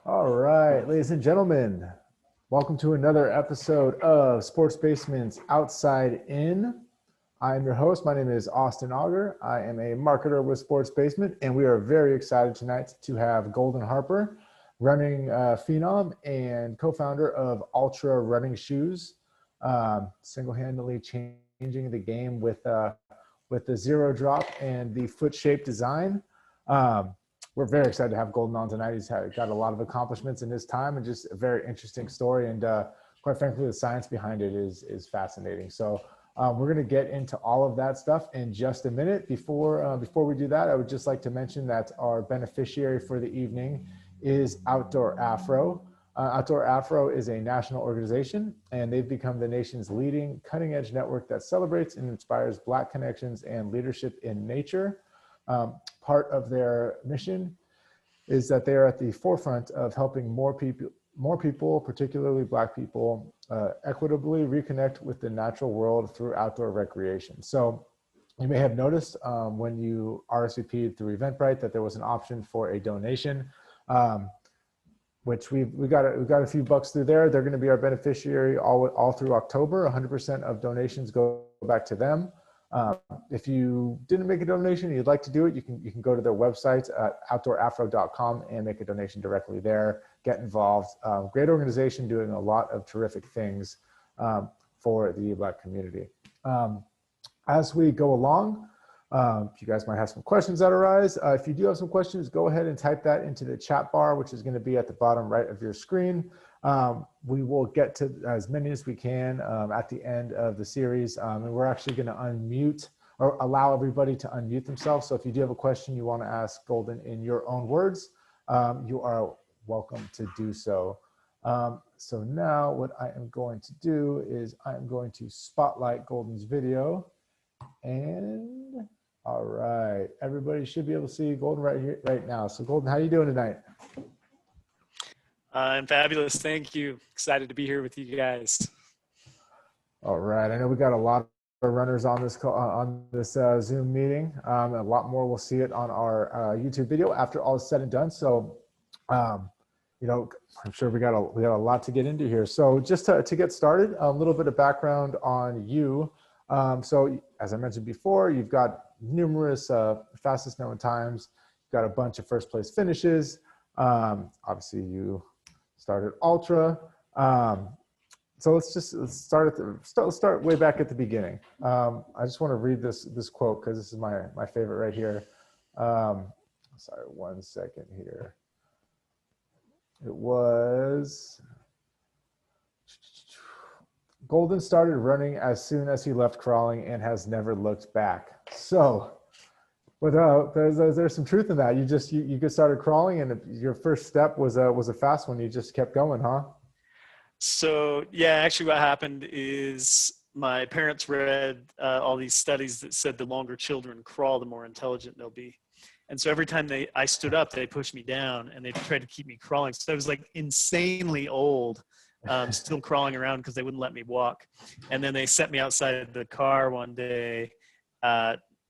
All right, ladies and gentlemen, welcome to another episode of Sports Basement's Outside In. I'm your host. My name is Austin Auger. I am a marketer with Sports Basement, and we are very excited tonight to have Golden Harper, running Phenom and co-founder of Altra Running Shoes, single-handedly changing the game with the zero drop and the foot-shaped design. We're very excited to have Golden on tonight. He's got a lot of accomplishments in his time and just a very interesting story. And quite frankly, the science behind it is fascinating. So we're going to get into all of that stuff in just a minute. Before we do that, I would just like to mention that our beneficiary for the evening is Outdoor Afro. Outdoor Afro is a national organization, and they've become the nation's leading cutting-edge network that celebrates and inspires Black connections and leadership in nature. Part of their mission is that they are at the forefront of helping more people, particularly Black people, equitably reconnect with the natural world through outdoor recreation. So you may have noticed when you RSVP'd through Eventbrite that there was an option for a donation, which we got a few bucks through there. They're going to be our beneficiary all through October. 100% of donations go back to them. If you didn't make a donation and you'd like to do it, you can go to their website at outdoorafro.com and make a donation directly there. Get involved. Great organization doing a lot of terrific things for the Black community. As we go along, you guys might have some questions that arise. If you do have some questions, go ahead and type that into the chat bar, which is going to be at the bottom right of your screen. We will get to as many as we can at the end of the series. And we're actually going to unmute or allow everybody to unmute themselves. So if you do have a question you want to ask Golden in your own words, you are welcome to do so. So now what I am going to do is I'm going to spotlight Golden's video. And all right, everybody should be able to see Golden right here, right now. So Golden, how are you doing tonight? I'm fabulous. Thank you. Excited to be here with you guys. All right. I know we got a lot of runners on this call, on this Zoom meeting. A lot more. We'll see it on our YouTube video after all is said and done. So, you know, I'm sure we got a lot to get into here. So just to get started, a little bit of background on you. So as I mentioned before, you've got numerous fastest known times. You've got a bunch of first place finishes. Obviously you started Ultra. So let's start way back at the beginning. I just want to read this quote because this is my favorite right here. Sorry, 1 second here. It was Golden started running as soon as he left crawling and has never looked back. So there's some truth in that. You just started crawling, and your first step was a fast one. You just kept going, huh? So yeah, actually what happened is my parents read all these studies that said the longer children crawl, the more intelligent they'll be. And so every time I stood up, they pushed me down and they tried to keep me crawling. So I was like insanely old, still crawling around because they wouldn't let me walk. And then they set me outside the car one day.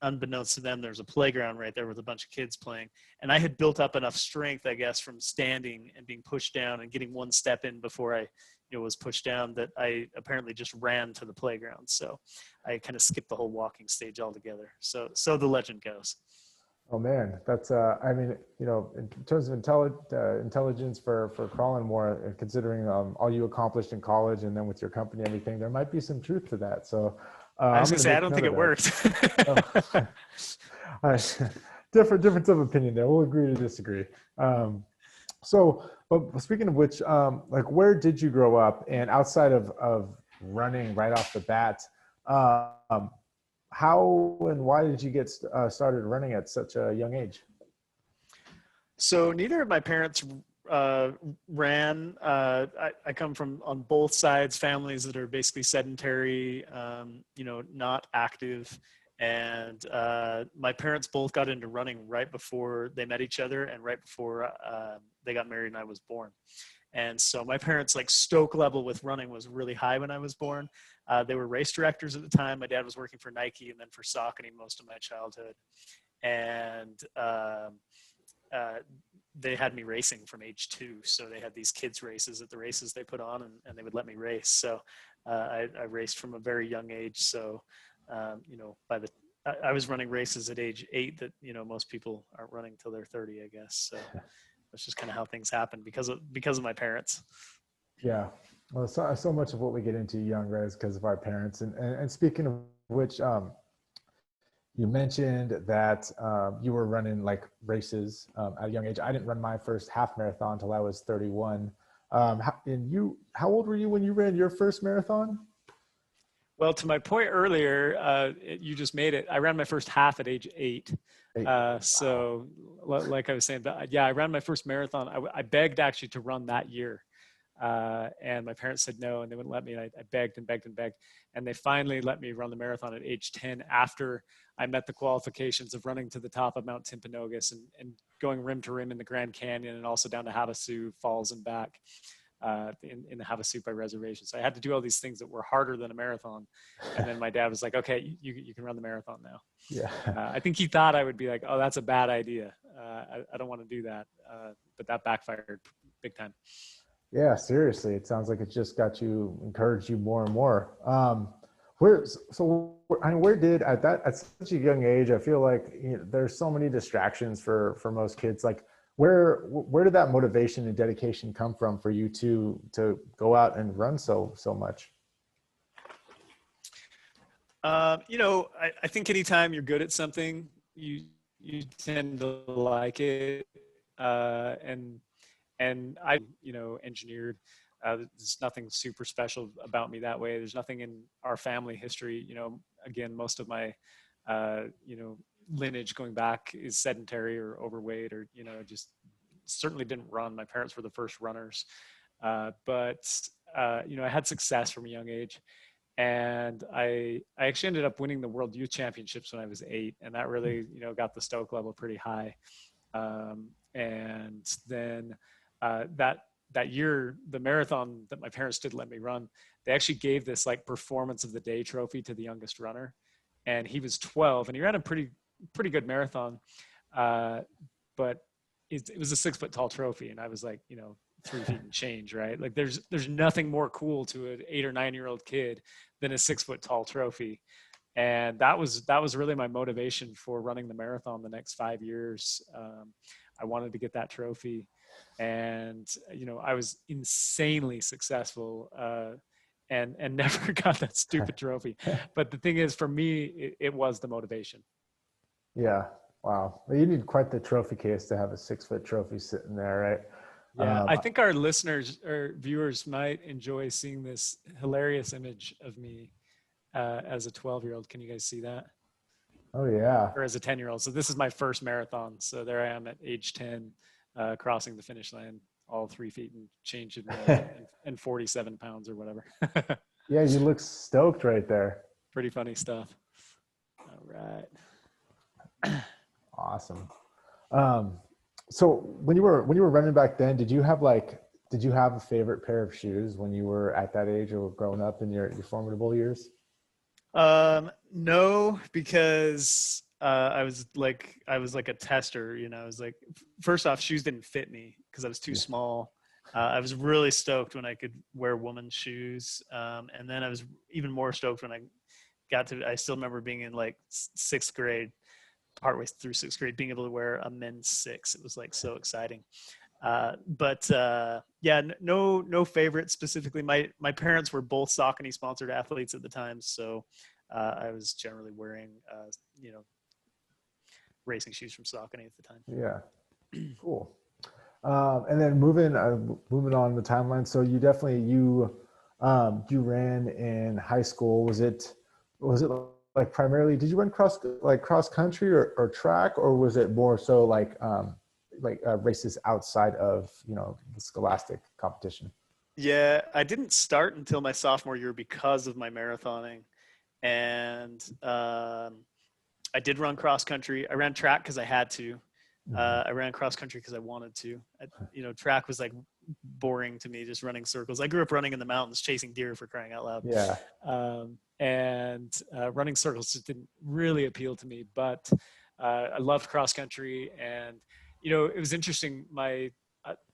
Unbeknownst to them, there's a playground right there with a bunch of kids playing. And I had built up enough strength, I guess, from standing and being pushed down and getting one step in before I was pushed down, that I apparently just ran to the playground. So I kind of skipped the whole walking stage altogether. So the legend goes. Oh man, that's I mean, you know, in terms of intelligence for crawling more, considering all you accomplished in college and then with your company and everything, there might be some truth to that. So I was gonna say, I don't think it worked. Difference of opinion there. We'll agree to disagree. But speaking of which, like, where did you grow up? And outside of running right off the bat, how and why did you get started running at such a young age? So neither of my parents ran. I come from, on both sides, families that are basically sedentary, not active. And my parents both got into running right before they met each other and right before they got married and I was born. And so my parents' like stoke level with running was really high when I was born. They were race directors at the time. My dad was working for Nike and then for Saucony most of my childhood. And they had me racing from age 2. So they had these kids races at the races they put on, and they would let me race. So I raced from a very young age. So, you know, I was running races at age 8 that, you know, most people aren't running till they're 30, I guess. So that's just kind of how things happen because of my parents. Yeah. Well, so much of what we get into young, right, is because of our parents. And speaking of which, you mentioned that you were running like races at a young age. I didn't run my first half marathon until I was 31. How old were you when you ran your first marathon? Well, to my point earlier, you just made it. I ran my first half at age 8. So like I was saying, yeah, I ran my first marathon. I begged actually to run that year. And my parents said no, and they wouldn't let me. And I begged and begged and begged. And they finally let me run the marathon at age 10 after I met the qualifications of running to the top of Mount Timpanogos and going rim to rim in the Grand Canyon and also down to Havasu Falls and back in the Havasu by reservation. So I had to do all these things that were harder than a marathon. And then my dad was like, okay, you can run the marathon now. Yeah. I think he thought I would be like, oh, that's a bad idea. I don't want to do that. But that backfired big time. Yeah, seriously. It sounds like it just encouraged you more and more. Where did at such a young age, I feel like, you know, there's so many distractions for most kids. Like where did that motivation and dedication come from for you to go out and run so much? You know, I think anytime you're good at something, you tend to like it. And I, you know, engineered. There's nothing super special about me that way. There's nothing in our family history. You know, again, most of my, you know, lineage going back is sedentary or overweight or, you know, just certainly didn't run. My parents were the first runners. But you know, I had success from a young age. And I actually ended up winning the World Youth Championships when I was 8. And that really, you know, got the stoke level pretty high. And then that year, the marathon that my parents did let me run, they actually gave this like performance of the day trophy to the youngest runner, and he was 12, and he ran a pretty good marathon, but it was a 6 foot tall trophy, and I was like, you know, 3 feet and change, right? Like there's nothing more cool to an 8 or 9-year-old kid than a 6 foot tall trophy. And that was really my motivation for running the marathon the next 5 years. I wanted to get that trophy, and you know, I was insanely successful, and never got that stupid trophy. But the thing is, for me, it was the motivation. Yeah. Wow. Well, you need quite the trophy case to have a 6 foot trophy sitting there, right? Yeah, I think our listeners or viewers might enjoy seeing this hilarious image of me as a 12-year-old. Can you guys see that? Oh yeah. Or as a 10-year-old. So this is my first marathon. So there I am at age 10, crossing the finish line, all 3 feet and change and 47 pounds or whatever. Yeah, you look stoked right there. Pretty funny stuff. All right. Awesome. So when you were running back then, did you have a favorite pair of shoes when you were at that age or growing up in your formidable years? No, because I was like a tester, you know. I was like, first off, shoes didn't fit me because I was too small. I was really stoked when I could wear women's shoes, and then I was even more stoked when I still remember being in like 6th grade, partway through 6th grade, being able to wear a men's 6. It was like so exciting. But yeah, no favorite specifically. My parents were both Saucony sponsored athletes at the time, so I was generally wearing you know, racing shoes from Saucony at the time. Yeah, cool. And then moving on the timeline. So you ran in high school. Was it like primarily, did you run cross country or track, or was it more so like races outside of, you know, the scholastic competition? Yeah, I didn't start until my sophomore year because of my marathoning, and I did run cross country. I ran track because I had to. I ran cross country because I wanted to. You know, track was like boring to me, just running circles. I grew up running in the mountains, chasing deer, for crying out loud. Yeah. And running circles just didn't really appeal to me. But I loved cross country, and it was interesting.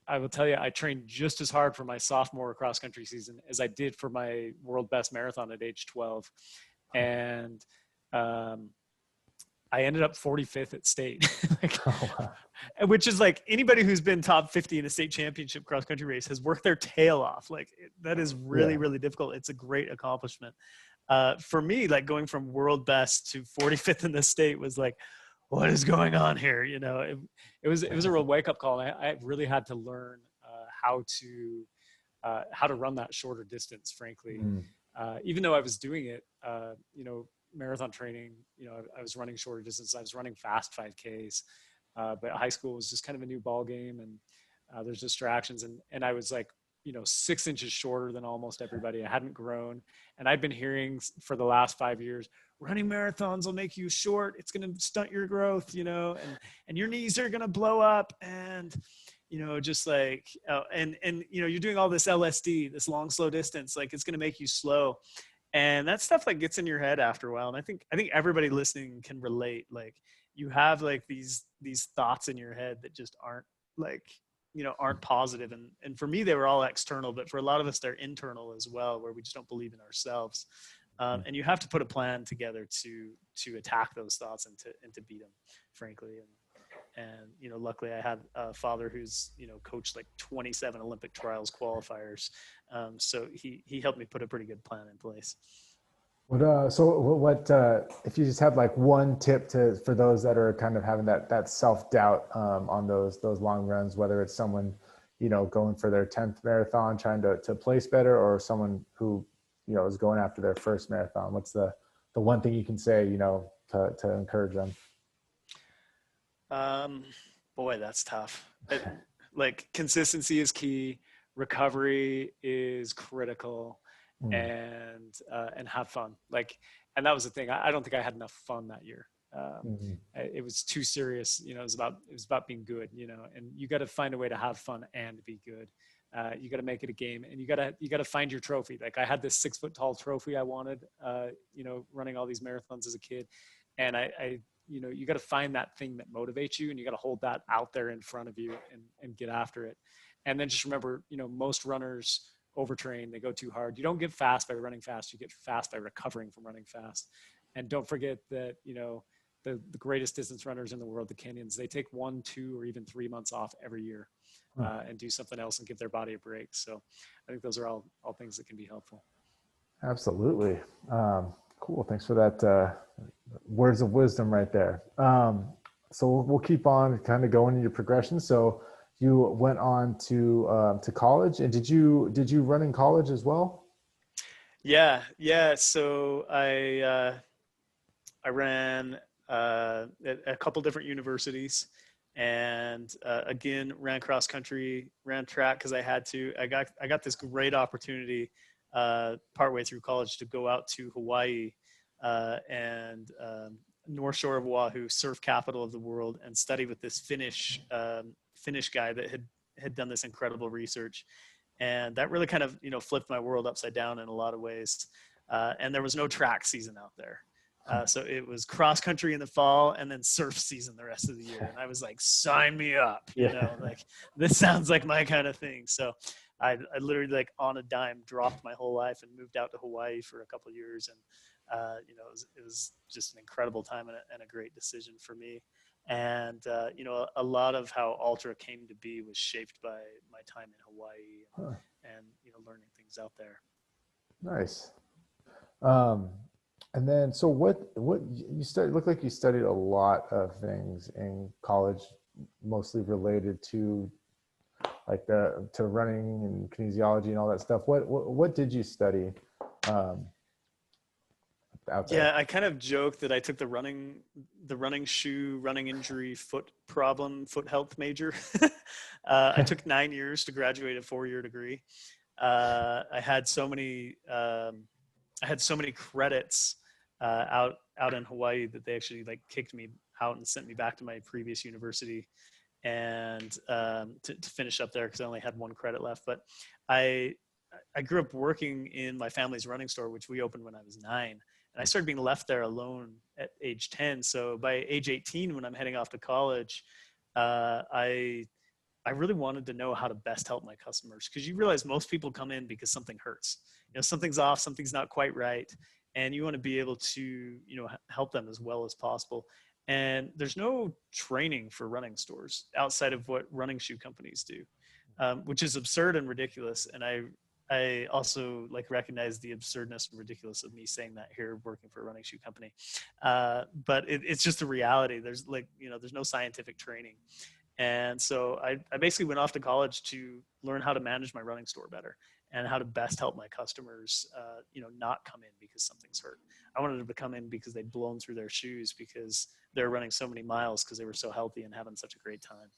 I will tell you, I trained just as hard for my sophomore cross country season as I did for my world best marathon at age 12. And I ended up 45th at state, which is like anybody who's been top 50 in a state championship cross country race has worked their tail off. Like that is really, really difficult. It's a great accomplishment. For me, like going from world best to 45th in the state was like, what is going on here? It was a real wake up call. I really had to learn how to run that shorter distance, frankly. Even though I was doing it, marathon training, I was running shorter distance. I was running fast 5Ks, but high school was just kind of a new ball game, and there's distractions. And I was like, 6 inches shorter than almost everybody. I hadn't grown. And I'd been hearing for the last 5 years, running marathons will make you short. It's going to stunt your growth, and your knees are going to blow up. And, just like, you're doing all this LSD, this long, slow distance, like it's going to make you slow. And that stuff like gets in your head after a while. And I think everybody listening can relate. Like you have like these thoughts in your head that just aren't like, aren't positive. And for me, they were all external, but for a lot of us, they're internal as well, where we just don't believe in ourselves. And you have to put a plan together to attack those thoughts and to beat them, frankly. And luckily I had a father who's, coached like 27 Olympic trials qualifiers. So he helped me put a pretty good plan in place. What if you just have like one tip for those that are kind of having that self-doubt on those long runs, whether it's someone, going for their 10th marathon, trying to place better, or someone who, is going after their first marathon, what's the one thing you can say, to encourage them? Boy, that's tough. Like consistency is key. Recovery is critical, and have fun. And that was the thing. I don't think I had enough fun that year. It was too serious. It was about being good, and you got to find a way to have fun and be good. You got to make it a game, and you got to find your trophy. Like I had this 6 foot tall trophy I wanted, running all these marathons as a kid. And you got to find that thing that motivates you, and you got to hold that out there in front of you and get after it. And then just remember, most runners overtrain, they go too hard. You don't get fast by running fast. You get fast by recovering from running fast. And don't forget that, the greatest distance runners in the world, the Kenyans, they take 1, 2, or even 3 months off every year and do something else and give their body a break. So I think those are all things that can be helpful. Absolutely. Cool. Thanks for that words of wisdom right there. So we'll keep on kind of going in your progression. So you went on to college, and did you run in college as well? Yeah. So I ran at a couple different universities, and again ran cross country, ran track because I had to. I got this great opportunity partway through college to go out to Hawaii and North Shore of Oahu, surf capital of the world, and study with this Finnish guy that had done this incredible research. And that really kind of, flipped my world upside down in a lot of ways. And there was no track season out there. So it was cross country in the fall and then surf season the rest of the year. And I was like, sign me up, like this sounds like my kind of thing. So I literally like on a dime dropped my whole life and moved out to Hawaii for a couple of years. And, it was just an incredible time and a great decision for me. And, a lot of how Altra came to be was shaped by my time in Hawaii and learning things out there. Nice. And then, so what you studied, looked like you studied a lot of things in college, mostly related to like to running and kinesiology and all that stuff. What did you study? Out there? Yeah, I kind of joke that I took the running shoe, running injury, foot health major. I took 9 years to graduate a 4-year degree. I had so many credits out in Hawaii that they actually like kicked me out and sent me back to my previous university and to finish up there because I only had 1 credit left. But I grew up working in my family's running store, which we opened when I was 9. And I started being left there alone at age 10. So by age 18, when I'm heading off to college, I really wanted to know how to best help my customers, because you realize most people come in because something hurts. Something's off, something's not quite right, and you want to be able to, help them as well as possible. And there's no training for running stores outside of what running shoe companies do, which is absurd and ridiculous. And I also recognize the absurdness and ridiculous of me saying that here working for a running shoe company. But it's just a reality. There's there's no scientific training. And so I basically went off to college to learn how to manage my running store better and how to best help my customers, not come in because something's hurt. I wanted them to come in because they'd blown through their shoes because they're running so many miles because they were so healthy and having such a great time.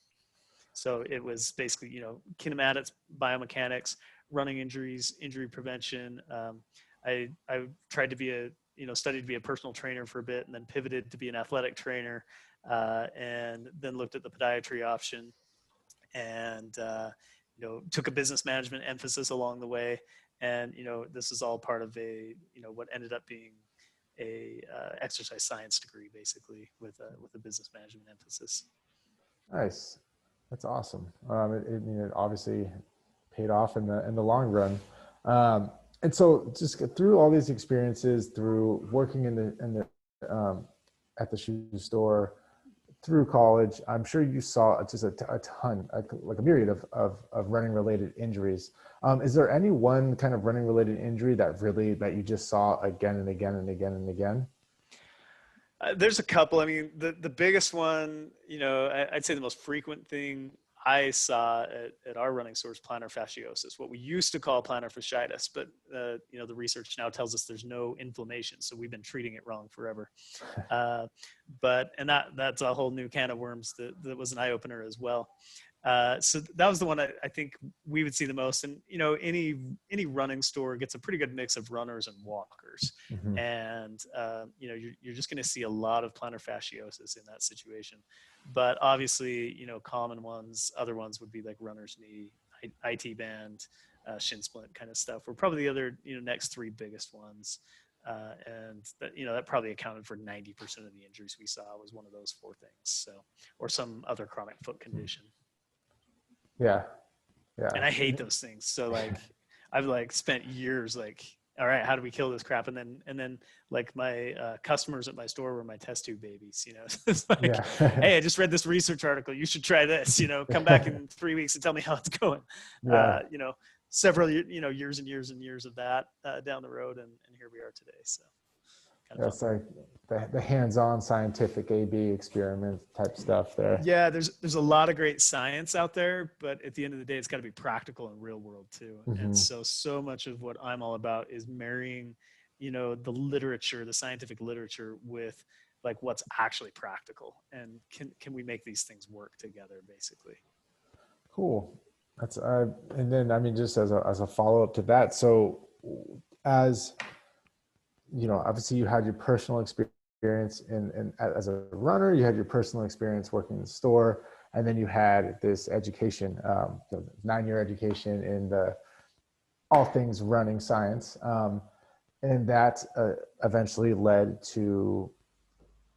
So it was basically, kinematics, biomechanics, running injuries, injury prevention. I tried to be studied to be a personal trainer for a bit, and then pivoted to be an athletic trainer, and then looked at the podiatry option, and took a business management emphasis along the way. And this is all part of what ended up being a exercise science degree, basically, with a business management emphasis. Nice. That's awesome. It obviously paid off in the long run. And so just through all these experiences, through working at the shoe store, through college, I'm sure you saw just a ton, like a myriad of running related injuries. Is there any one kind of running related injury that you just saw again and again and again and again? There's a couple. I mean, the biggest one, I'd say the most frequent thing I saw at our running store is plantar fasciosis, what we used to call plantar fasciitis, but the research now tells us there's no inflammation, so we've been treating it wrong forever. And that's a whole new can of worms that was an eye opener as well. So that was the one I think we would see the most. And any running store gets a pretty good mix of runners and walkers. Mm-hmm. And you're just going to see a lot of plantar fasciosis in that situation. But obviously, common ones, other ones would be like runner's knee, IT band, shin splint kind of stuff. Were probably the other next three biggest ones. And that probably accounted for 90% of the injuries we saw was one of those four things. So, or some other chronic foot condition. Yeah. And I hate those things. So I've spent years all right, how do we kill this crap? And then my customers at my store were my test tube babies. It's hey, I just read this research article. You should try this. Come back in 3 weeks and tell me how it's going. Yeah. Several years and years and years of that down the road, and here we are today. So that's like the hands-on scientific A/B experiment type stuff there. Yeah, there's a lot of great science out there, but at the end of the day, it's got to be practical and real world too. Mm-hmm. And so much of what I'm all about is marrying, the literature, the scientific literature, with what's actually practical, and can we make these things work together, basically. Cool. That's and then just as a follow-up to that, so as obviously you had your personal experience in as a runner, you had your personal experience working in the store, and then you had this education, 9-year education in all things running science, and that eventually led to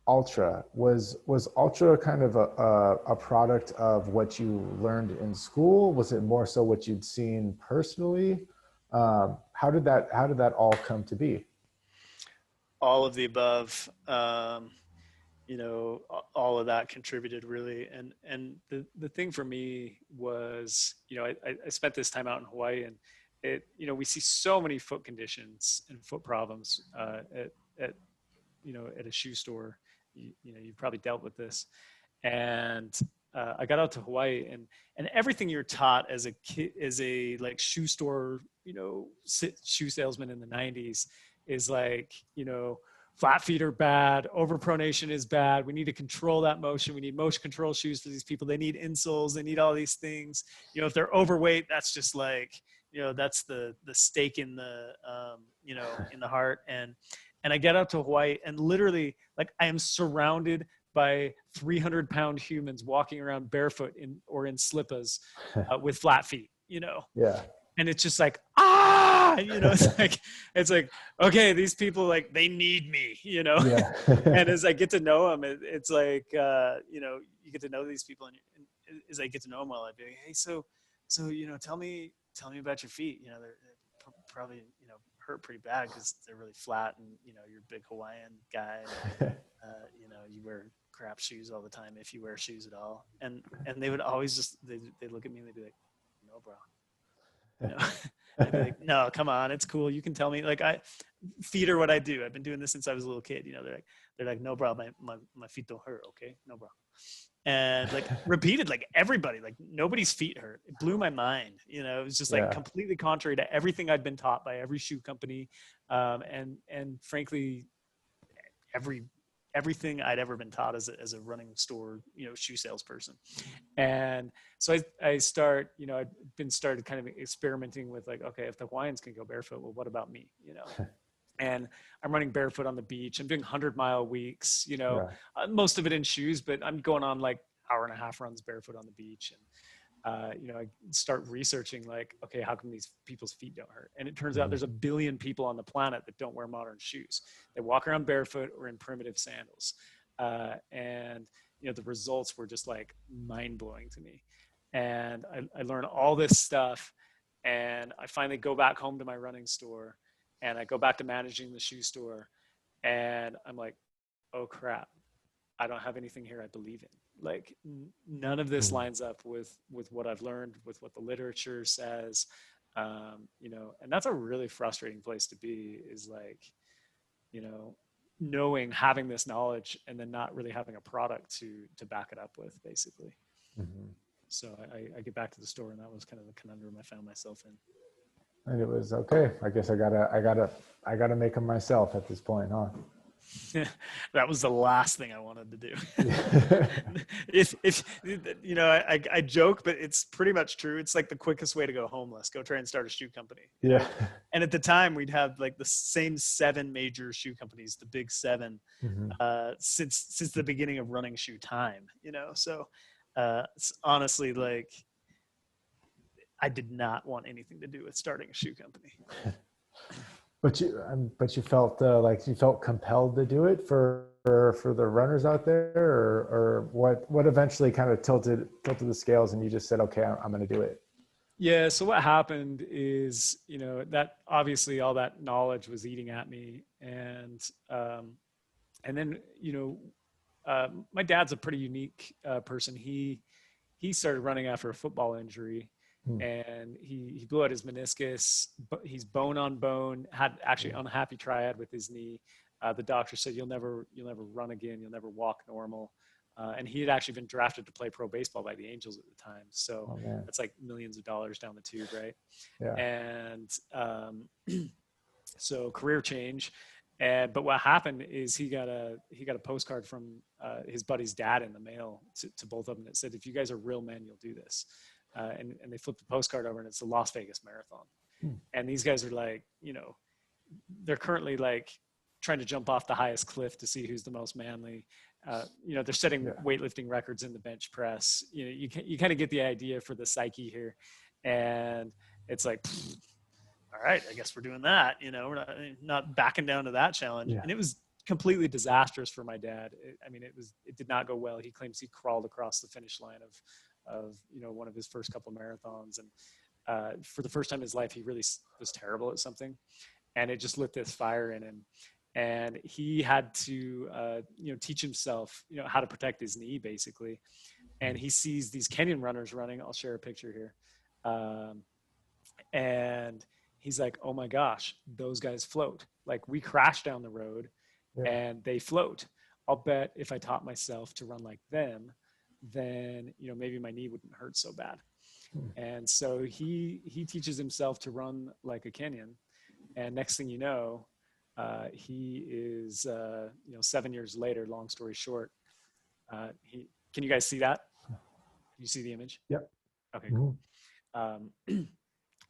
Altra. Was Altra kind of a product of what you learned in school? Was it more so what you'd seen personally? How did that all come to be? All of the above. All of that contributed really. And the thing for me was, I spent this time out in Hawaii, and we see so many foot conditions and foot problems at a shoe store. You've probably dealt with this. And I got out to Hawaii, and everything you're taught as a kid, as a shoe store, shoe salesman in the 90s is flat feet are bad, overpronation is bad. We need to control that motion. We need motion control shoes for these people. They need insoles. They need all these things. If they're overweight, that's just that's the stake in the, in the heart. And I get out to Hawaii, and literally I am surrounded by 300-pound humans walking around barefoot or in slippers with flat feet, Yeah. And it's just it's okay, these people, they need me, Yeah. And as I get to know them, it's you get to know these people, and as I get to know him well, I'd be like, hey, so tell me about your feet. They're probably hurt pretty bad because they're really flat, and you're a big Hawaiian guy. And, you wear crap shoes all the time if you wear shoes at all. And they would always just they look at me and they'd be like, no, bro. I'd be like, no, come on, it's cool. You can tell me. Like, feet are what I do. I've been doing this since I was a little kid. They're like, no, bro, my feet don't hurt. Okay, no, bro. And like repeated, like everybody, like nobody's feet hurt. It blew my mind. It was just like completely contrary to everything I'd been taught by every shoe company, and frankly, everything I'd ever been taught as a running store, shoe salesperson. And so I start, I've been started kind of experimenting with like, okay, if the Hawaiians can go barefoot, well, what about me, And I'm running barefoot on the beach. I'm doing 100-mile weeks, most of it in shoes, but I'm going on like hour-and-a-half runs barefoot on the beach. And, I start researching like, okay, how come these people's feet don't hurt? And it turns out there's 1 billion people on the planet that don't wear modern shoes. They walk around barefoot or in primitive sandals. And the results were just like mind-blowing to me. And I learned all this stuff, and I finally go back home to my running store, and I go back to managing the shoe store, and I'm like, oh crap, I don't have anything here I believe in. Like none of this lines up with what I've learned, with what the literature says, and that's a really frustrating place to be, is like, knowing, having this knowledge and then not really having a product to back it up with, basically. So I get back to the store, and that was kind of the conundrum I found myself in. And it was okay. I guess I gotta make them myself at this point, huh? That was the last thing I wanted to do. if I joke, but it's pretty much true. It's like the quickest way to go homeless. Go try and start a shoe company. Yeah. And at the time, we'd have like the same 7 major shoe companies, the big 7, since the beginning of running shoe time. So it's honestly like, I did not want anything to do with starting a shoe company. But you felt like you felt compelled to do it for the runners out there, or what eventually kind of tilted the scales, and you just said, okay, I'm going to do it. Yeah. So what happened is, that obviously all that knowledge was eating at me, and then my dad's a pretty unique person. He started running after a football injury. And he blew out his meniscus, but he's bone on bone, had actually unhappy triad with his knee. The doctor said, you'll never run again. You'll never walk normal. And he had actually been drafted to play pro baseball by the Angels at the time. So that's like millions of dollars down the tube. Right. Yeah. And so career change. But what happened is he got a postcard from his buddy's dad in the mail to both of them that said, if you guys are real men, you'll do this. And they flipped the postcard over, and it's the Las Vegas Marathon. And these guys are like, they're currently like trying to jump off the highest cliff to see who's the most manly. They're setting weightlifting records in the bench press. You kind of get the idea for the psyche here. And it's like, all right, I guess we're doing that. We're not backing down to that challenge. And it was completely disastrous for my dad. It did not go well. He claims he crawled across the finish line of one of his first couple marathons, and for the first time in his life, he really was terrible at something, and it just lit this fire in him, and he had to teach himself how to protect his knee, basically. And he sees these Kenyan runners running. I'll share a picture here, and he's like, oh my gosh, those guys float. Like, we crash down the road and they float. I'll bet if I taught myself to run like them, then maybe my knee wouldn't hurt so bad. And so he teaches himself to run like a Kenyan, and next thing you know, he is 7 years later, long story short, can you guys see that? Can you see the image? Yep. Okay, cool.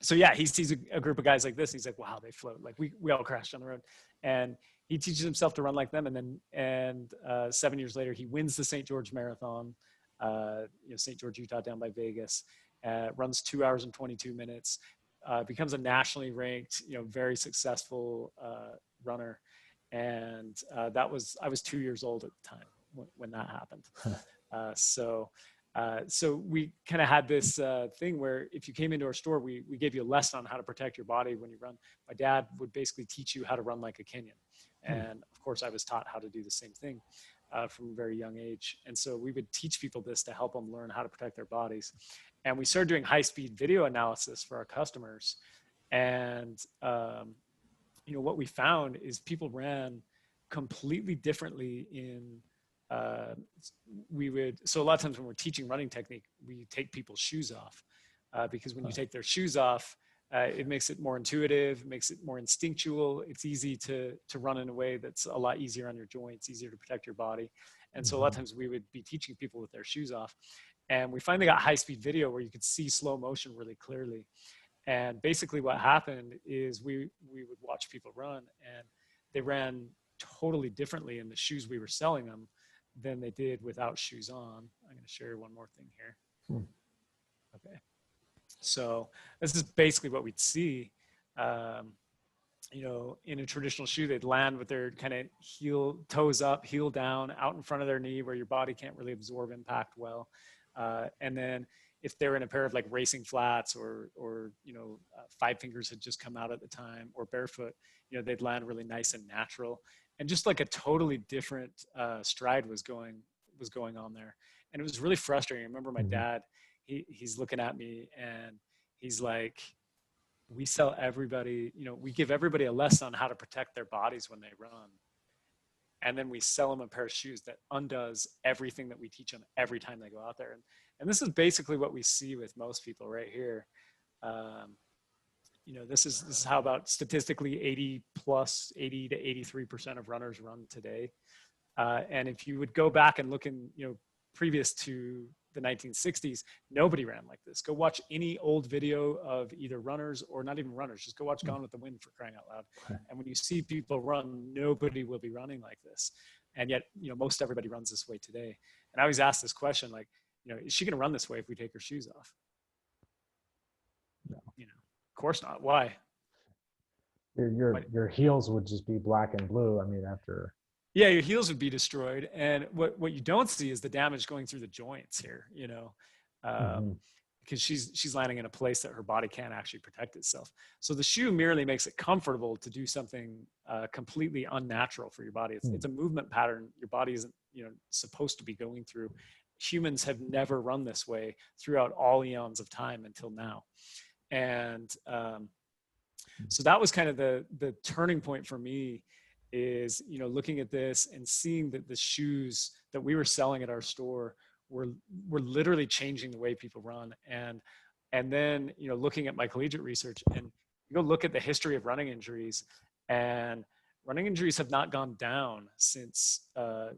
So yeah, he sees a group of guys like this, and he's like, wow, they float. Like, we all crashed on the road. And he teaches himself to run like them, and 7 years later, he wins the St. George Marathon. St. George, Utah, down by Vegas, runs 2 hours and 22 minutes, becomes a nationally ranked, very successful runner. And I was 2 years old at the time when that happened. So So we kind of had this thing where if you came into our store, we gave you a lesson on how to protect your body when you run. My dad would basically teach you how to run like a Kenyan. And of course, I was taught how to do the same thing from a very young age. And so we would teach people this to help them learn how to protect their bodies. And we started doing high-speed video analysis for our customers. And what we found is people ran completely differently in so a lot of times when we're teaching running technique, we take people's shoes off because when you take their shoes off, it makes it more intuitive, it makes it more instinctual. It's easy to run in a way that's a lot easier on your joints, easier to protect your body. And so a lot of times we would be teaching people with their shoes off. And we finally got high-speed video where you could see slow motion really clearly. And basically what happened is we would watch people run, and they ran totally differently in the shoes we were selling them than they did without shoes on. I'm going to share one more thing here. Okay. So this is basically what we'd see. In a traditional shoe, they'd land with their kind of toes up, heel down, out in front of their knee where your body can't really absorb impact well. And then if they're in a pair of like racing flats or Five Fingers had just come out at the time, or barefoot, they'd land really nice and natural. And just like a totally different stride was going on there. And it was really frustrating. I remember my dad, he's looking at me and he's like, we sell everybody, we give everybody a lesson on how to protect their bodies when they run. And then we sell them a pair of shoes that undoes everything that we teach them every time they go out there. And this is basically what we see with most people right here. This is how about statistically 80 to 83% of runners run today. And if you would go back and look in, previous to the 1960s, nobody ran like this. Go watch any old video of either runners or not even runners. Just go watch Gone with the Wind, for crying out loud. And when you see people run, nobody will be running like this. And yet, most everybody runs this way today. And I always ask this question, like, is she going to run this way if we take her shoes off? No. Of course not. Why? Your heels would just be black and blue. I mean, after. Yeah, your heels would be destroyed. And what you don't see is the damage going through the joints here, because she's landing in a place that her body can't actually protect itself. So the shoe merely makes it comfortable to do something completely unnatural for your body. It's a movement pattern your body isn't supposed to be going through. Humans have never run this way throughout all eons of time until now. And so that was kind of the turning point for me, is looking at this and seeing that the shoes that we were selling at our store were literally changing the way people run. And then looking at my collegiate research, and you go look at the history of running injuries, and running injuries have not gone down since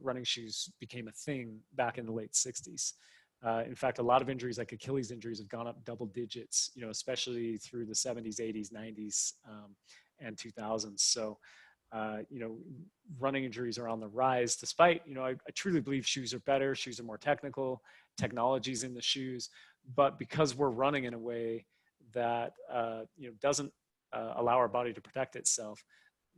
running shoes became a thing back in the late 60s. In fact, a lot of injuries like Achilles injuries have gone up double digits, especially through the 70s, 80s, 90s, and 2000s. So running injuries are on the rise, despite, I truly believe shoes are better, shoes are more technical, technology's in the shoes, but because we're running in a way that, doesn't allow our body to protect itself,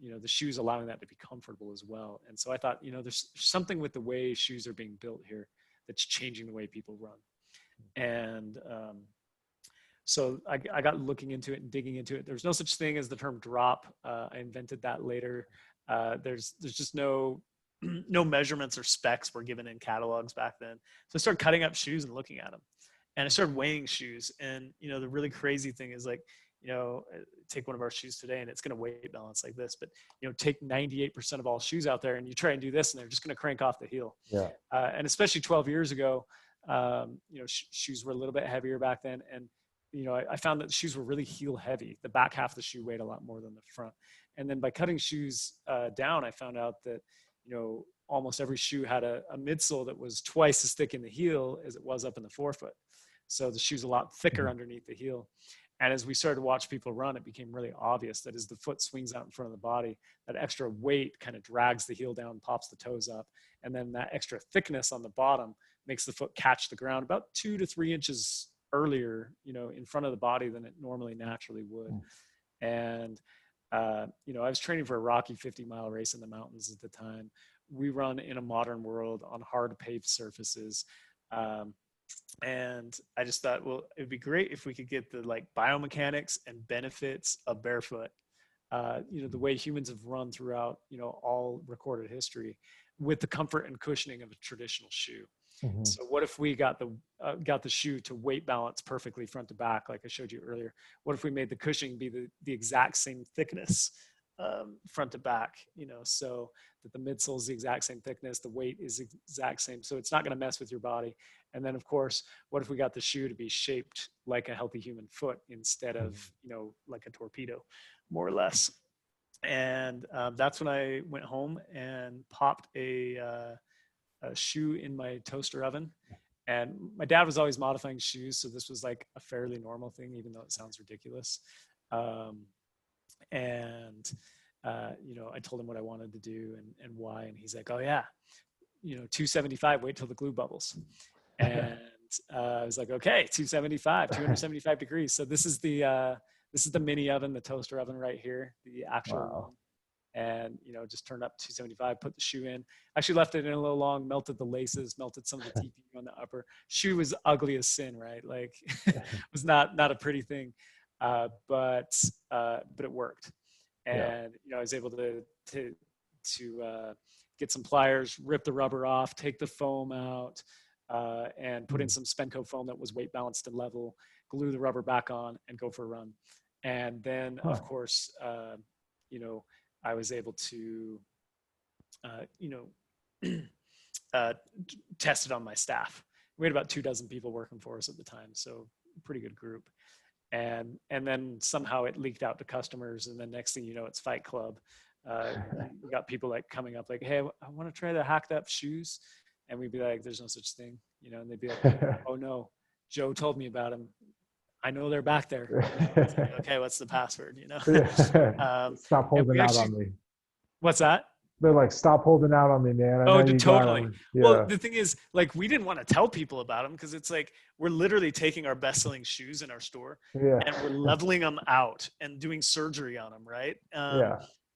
the shoes allowing that to be comfortable as well. And so I thought, there's something with the way shoes are being built here that's changing the way people run. And, so I got looking into it and digging into it. There's no such thing as the term drop. I invented that later. There's just no measurements or specs were given in catalogs back then. So I started cutting up shoes and looking at them, and I started weighing shoes. And the really crazy thing is, like, take one of our shoes today and it's going to weight balance like this, but take 98% of all shoes out there and you try and do this and they're just going to crank off the heel. Yeah. And especially 12 years ago, shoes were a little bit heavier back then. And I found that shoes were really heel heavy. The back half of the shoe weighed a lot more than the front. And then by cutting shoes down, I found out that, almost every shoe had a midsole that was twice as thick in the heel as it was up in the forefoot. So the shoe's a lot thicker underneath the heel. And as we started to watch people run, it became really obvious that as the foot swings out in front of the body, that extra weight kind of drags the heel down, pops the toes up. And then that extra thickness on the bottom makes the foot catch the ground about 2 to 3 inches earlier, in front of the body than it normally naturally would. And, I was training for a Rocky 50-mile race in the mountains at the time. We run in a modern world on hard paved surfaces. And I just thought, well, it'd be great if we could get the like biomechanics and benefits of barefoot, the way humans have run throughout, all recorded history, with the comfort and cushioning of a traditional shoe. Mm-hmm. So what if we got the shoe to weight balance perfectly front to back, like I showed you earlier? What if we made the cushioning be the exact same thickness front to back, so that the midsole is the exact same thickness, the weight is the exact same, so it's not going to mess with your body. And then, of course, what if we got the shoe to be shaped like a healthy human foot instead of, like a torpedo, more or less? And that's when I went home and popped a shoe in my toaster oven. And my dad was always modifying shoes, so this was like a fairly normal thing, even though it sounds ridiculous. I told him what I wanted to do and why, and he's like, "Oh yeah, 275. Wait till the glue bubbles." And I was like, "Okay, 275 degrees." So this is the mini oven, the toaster oven right here, the actual one. And just turned up 275, put the shoe in. Actually left it in a little long, melted the laces, melted some of the TPU on the upper. Shoe was ugly as sin, right? Like it was not a pretty thing, but it worked. And I was able to get some pliers, rip the rubber off, take the foam out, and put in some Spenco foam that was weight balanced and level, glue the rubber back on, and go for a run. And then, of course, I was able to, test it on my staff. We had about 24 people working for us at the time, so pretty good group. And then somehow it leaked out to customers, and then next thing you know, it's Fight Club. We got people like coming up like, "Hey, I want to try the hacked up shoes," and we'd be like, "There's no such thing," and they'd be like, "Oh no, Joe told me about them. I know they're back there." Like, okay, what's the password? Stop holding out on me. What's that? They're like, "Stop holding out on me, man." I know you totally. Yeah. Well, the thing is, like, we didn't want to tell people about them because it's like we're literally taking our best-selling shoes in our store and we're leveling them out and doing surgery on them, right?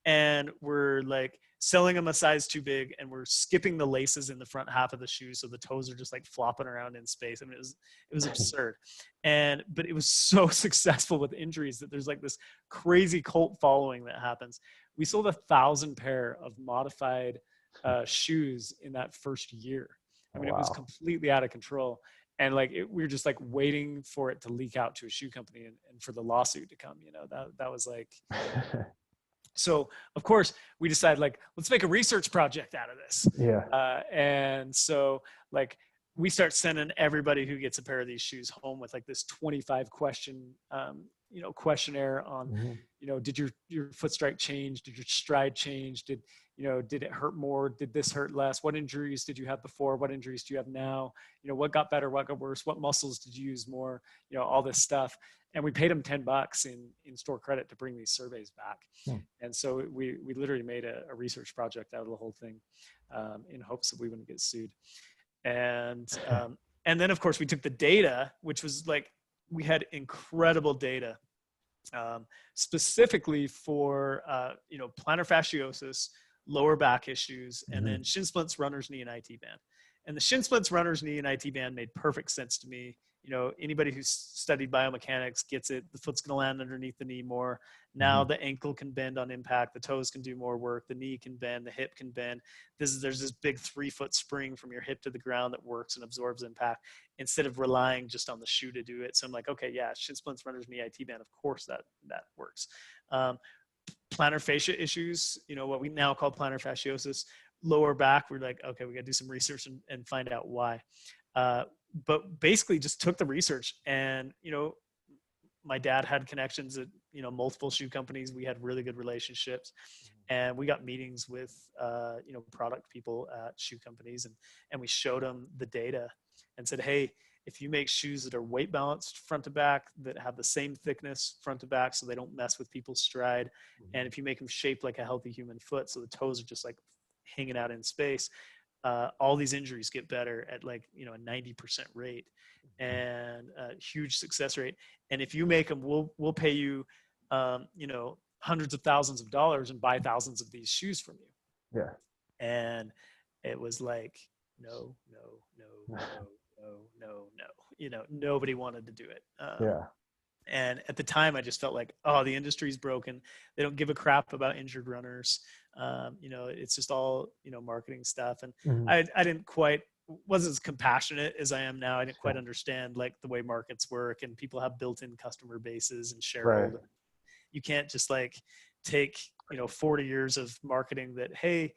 And we're like selling them a size too big, and we're skipping the laces in the front half of the shoe, so the toes are just like flopping around in space. I mean, it was absurd. But it was so successful with injuries that there's like this crazy cult following that happens. We sold 1,000 pair of modified shoes in that first year. I mean, It was completely out of control. And like, we were just like waiting for it to leak out to a shoe company and for the lawsuit to come, that was like, so of course we decided like, let's make a research project out of this. And so like, we start sending everybody who gets a pair of these shoes home with like this 25 question, questionnaire on, did your foot strike change? Did your stride change? Did it hurt more? Did this hurt less? What injuries did you have before? What injuries do you have now? What got better? What got worse? What muscles did you use more? All this stuff. And we paid them $10 in store credit to bring these surveys back. And so we literally made a research project out of the whole thing, in hopes that we wouldn't get sued. And then of course we took the data, which was like, we had incredible data, specifically for, plantar fasciosis, lower back issues, and then shin splints, runner's knee, and IT band. And the shin splints, runner's knee, and IT band made perfect sense to me. Anybody who's studied biomechanics gets it. The foot's going to land underneath the knee more. Now the ankle can bend on impact. The toes can do more work. The knee can bend. The hip can bend. There's this big 3-foot spring from your hip to the ground that works and absorbs impact instead of relying just on the shoe to do it. So I'm like, okay, yeah, shin splints, runner's knee, IT band. Of course that works. Plantar fascia issues, what we now call plantar fasciosis, lower back. We're like, okay, we got to do some research and find out why. But basically just took the research and, my dad had connections at, multiple shoe companies. We had really good relationships and we got meetings with, product people at shoe companies and we showed them the data and said, hey, if you make shoes that are weight balanced front to back, that have the same thickness front to back so they don't mess with people's stride, and if you make them shaped like a healthy human foot so the toes are just like hanging out in space, all these injuries get better at like, a 90% rate and a huge success rate. And if you make them, we'll pay you, hundreds of thousands of dollars and buy thousands of these shoes from you. Yeah. And it was like, no. no. Nobody wanted to do it. Yeah. And at the time, I just felt like, oh, the industry's broken. They don't give a crap about injured runners. It's just all, marketing stuff. And Mhm. I didn't quite, wasn't as compassionate as I am now. I didn't quite Sure. understand like the way markets work, and people have built-in customer bases and Right. shareholders. You can't just like take, 40 years of marketing that, hey,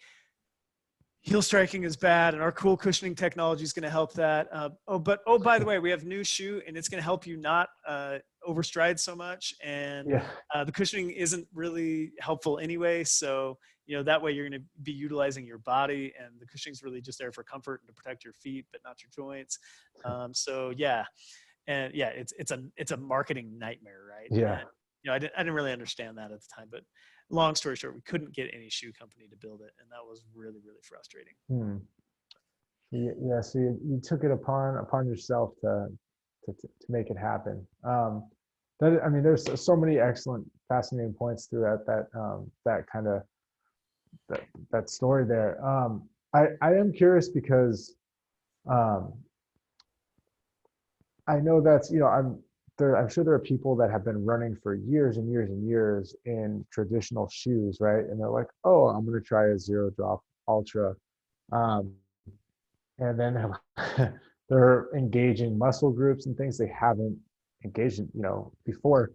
heel striking is bad and our cool cushioning technology is going to help that. By the way, we have new shoe and it's going to help you not overstride so much. And Yeah. the cushioning isn't really helpful anyway. So, that way you're going to be utilizing your body, and the cushioning is really just there for comfort and to protect your feet, but not your joints. It's a marketing nightmare, right? Yeah. And, I didn't really understand that at the time, but long story short, we couldn't get any shoe company to build it, and that was really, really frustrating. Yeah. So you took it upon yourself to make it happen. There's so many excellent, fascinating points throughout that kind of that story there. I am curious because um, I know that's I'm sure there are people that have been running for years and years and years in traditional shoes, right? And they're like, oh, I'm going to try a zero drop ultra. Um, and then they're engaging muscle groups and things they haven't engaged in, before.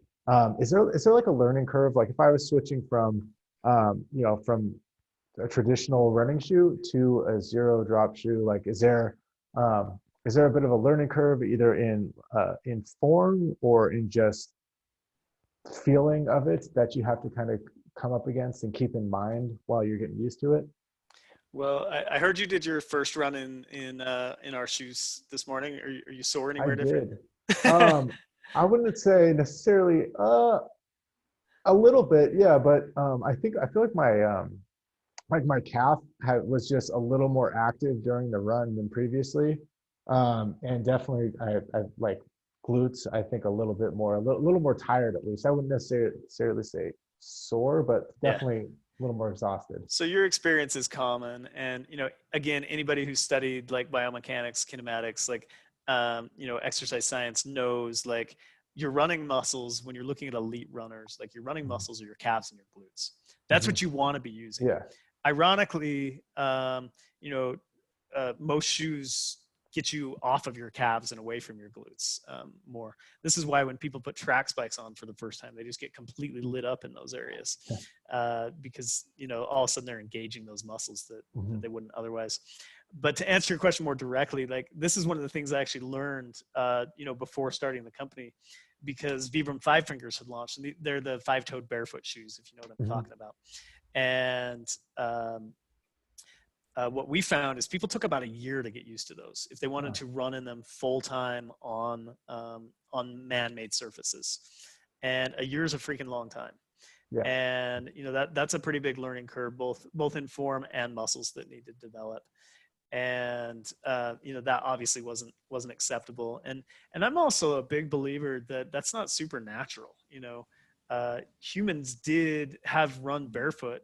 Is there like a learning curve? Like if I was switching from from a traditional running shoe to a zero drop shoe, like is there a bit of a learning curve either in form or in just feeling of it that you have to kind of come up against and keep in mind while you're getting used to it? Well, I heard you did your first run in our shoes this morning. Are you sore I anywhere different? did. I wouldn't say necessarily a little bit, yeah, but I feel like my calf was just a little more active during the run than previously, and definitely I like glutes. I think a little bit more, little more tired at least. I wouldn't necessarily say sore, but Yeah. definitely a little more exhausted. So your experience is common, and again, anybody who's studied like biomechanics, kinematics, like exercise science knows like your running muscles, when you're looking at elite runners, like your running muscles are your calves and your glutes. That's what you want to be using. Yeah. Ironically, most shoes get you off of your calves and away from your glutes more. This is why when people put track spikes on for the first time, they just get completely lit up in those areas because all of a sudden they're engaging those muscles that they wouldn't otherwise. But to answer your question more directly, like this is one of the things I actually learned before starting the company, because Vibram Five Fingers had launched, and they're the five-toed barefoot shoes, if you know what I'm talking about. And what we found is people took about a year to get used to those if they wanted to run in them full time on man-made surfaces, and a year is a freaking long time. Yeah. And that's a pretty big learning curve, both in form and muscles that need to develop. And that obviously wasn't acceptable. And I'm also a big believer that that's not supernatural. Humans did have run barefoot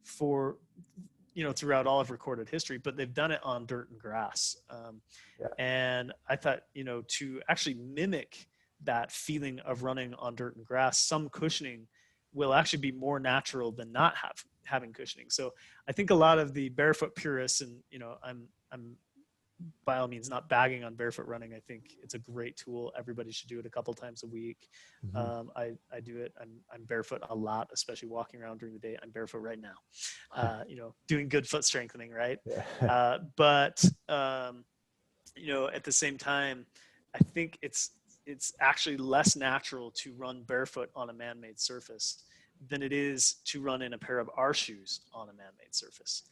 for throughout all of recorded history, but they've done it on dirt and grass. And I thought, to actually mimic that feeling of running on dirt and grass, some cushioning will actually be more natural than not having cushioning. So I think a lot of the barefoot purists, and I'm by all means not bagging on barefoot running. I think it's a great tool. Everybody should do it a couple times a week. I do it. I'm barefoot a lot, especially walking around during the day. I'm barefoot right now, doing good foot strengthening, right? Yeah. But at the same time, I think it's actually less natural to run barefoot on a man-made surface than it is to run in a pair of our shoes on a man-made surface,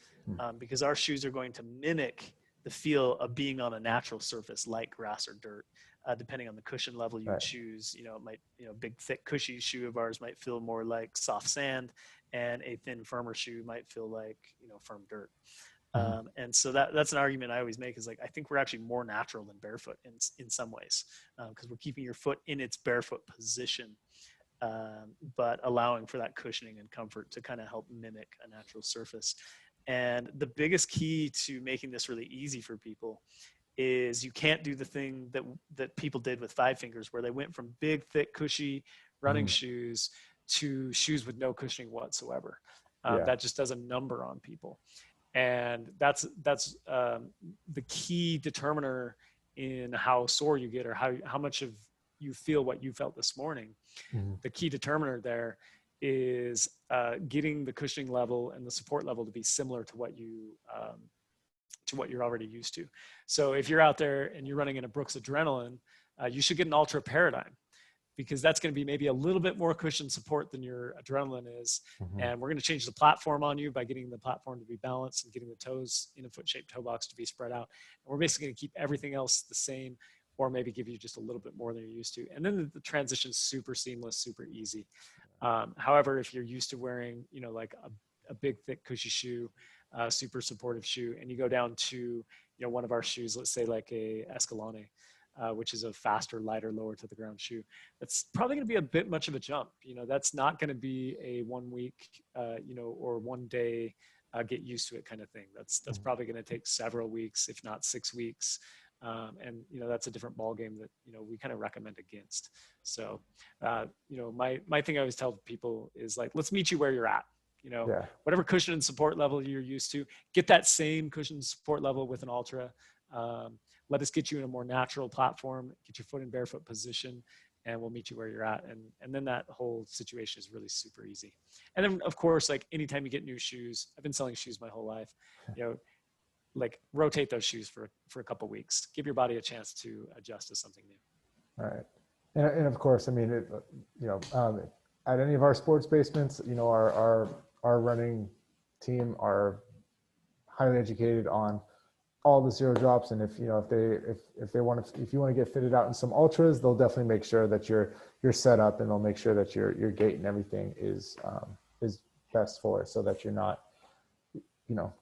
because our shoes are going to mimic the feel of being on a natural surface like grass or dirt, depending on the cushion level you choose. It might, big, thick, cushy shoe of ours might feel more like soft sand, and a thin, firmer shoe might feel like, firm dirt. And so that's an argument I always make, is like, I think we're actually more natural than barefoot in some ways, because we're keeping your foot in its barefoot position, but allowing for that cushioning and comfort to kind of help mimic a natural surface. And the biggest key to making this really easy for people is you can't do the thing that people did with Five Fingers, where they went from big, thick, cushy running shoes to shoes with no cushioning whatsoever. That just does a number on people. And that's the key determiner in how sore you get, or how much of you feel what you felt this morning. The key determiner there is getting the cushioning level and the support level to be similar to what you're already used to. So if you're out there and you're running in a Brooks Adrenaline, you should get an Ultra Paradigm, because that's going to be maybe a little bit more cushion support than your Adrenaline is. And we're going to change the platform on you by getting the platform to be balanced and getting the toes in a foot-shaped toe box to be spread out. And we're basically going to keep everything else the same, or maybe give you just a little bit more than you're used to. And then the transition's super seamless, super easy. However, if you're used to wearing, like a big, thick, cushy shoe, super supportive shoe, and you go down to, one of our shoes, let's say like a Escalante, which is a faster, lighter, lower to the ground shoe, that's probably going to be a bit much of a jump. That's not going to be a 1 week, or 1 day, get used to it kind of thing. That's probably going to take several weeks, if not 6 weeks. And that's a different ball game that we kind of recommend against. So my thing I always tell people is, like, let's meet you where you're at. Whatever cushion and support level you're used to, get that same cushion and support level with an Ultra. Let us get you in a more natural platform, get your foot in barefoot position, and we'll meet you where you're at. And then that whole situation is really super easy. And then, of course, like, anytime you get new shoes, I've been selling shoes my whole life, like, rotate those shoes for a couple of weeks, give your body a chance to adjust to something new. All right. And of course, I mean, at any of our sports basements, our running team are highly educated on all the zero drops. And if you want to get fitted out in some Ultras, they'll definitely make sure that you're set up, and they'll make sure that your gait and everything is best for it, so that you're not,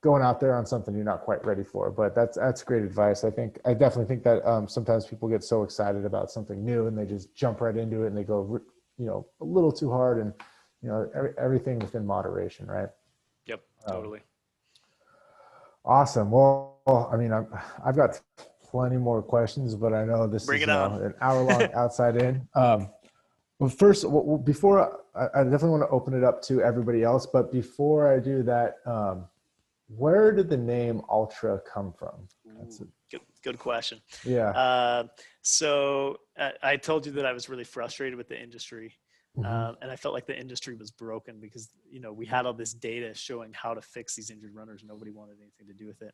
going out there on something you're not quite ready for. But that's great advice. I definitely think that sometimes people get so excited about something new and they just jump right into it, and they go, a little too hard, and, everything within moderation, right? Yep, totally. Awesome. Well, I mean, I've got plenty more questions, but I know this is an hour-long outside in. Well, first, before I definitely want to open it up to everybody else, but before I do that, where did the name Ultra come from? That's good question. Yeah. So I told you that I was really frustrated with the industry. And I felt like the industry was broken because, we had all this data showing how to fix these injured runners. Nobody wanted anything to do with it.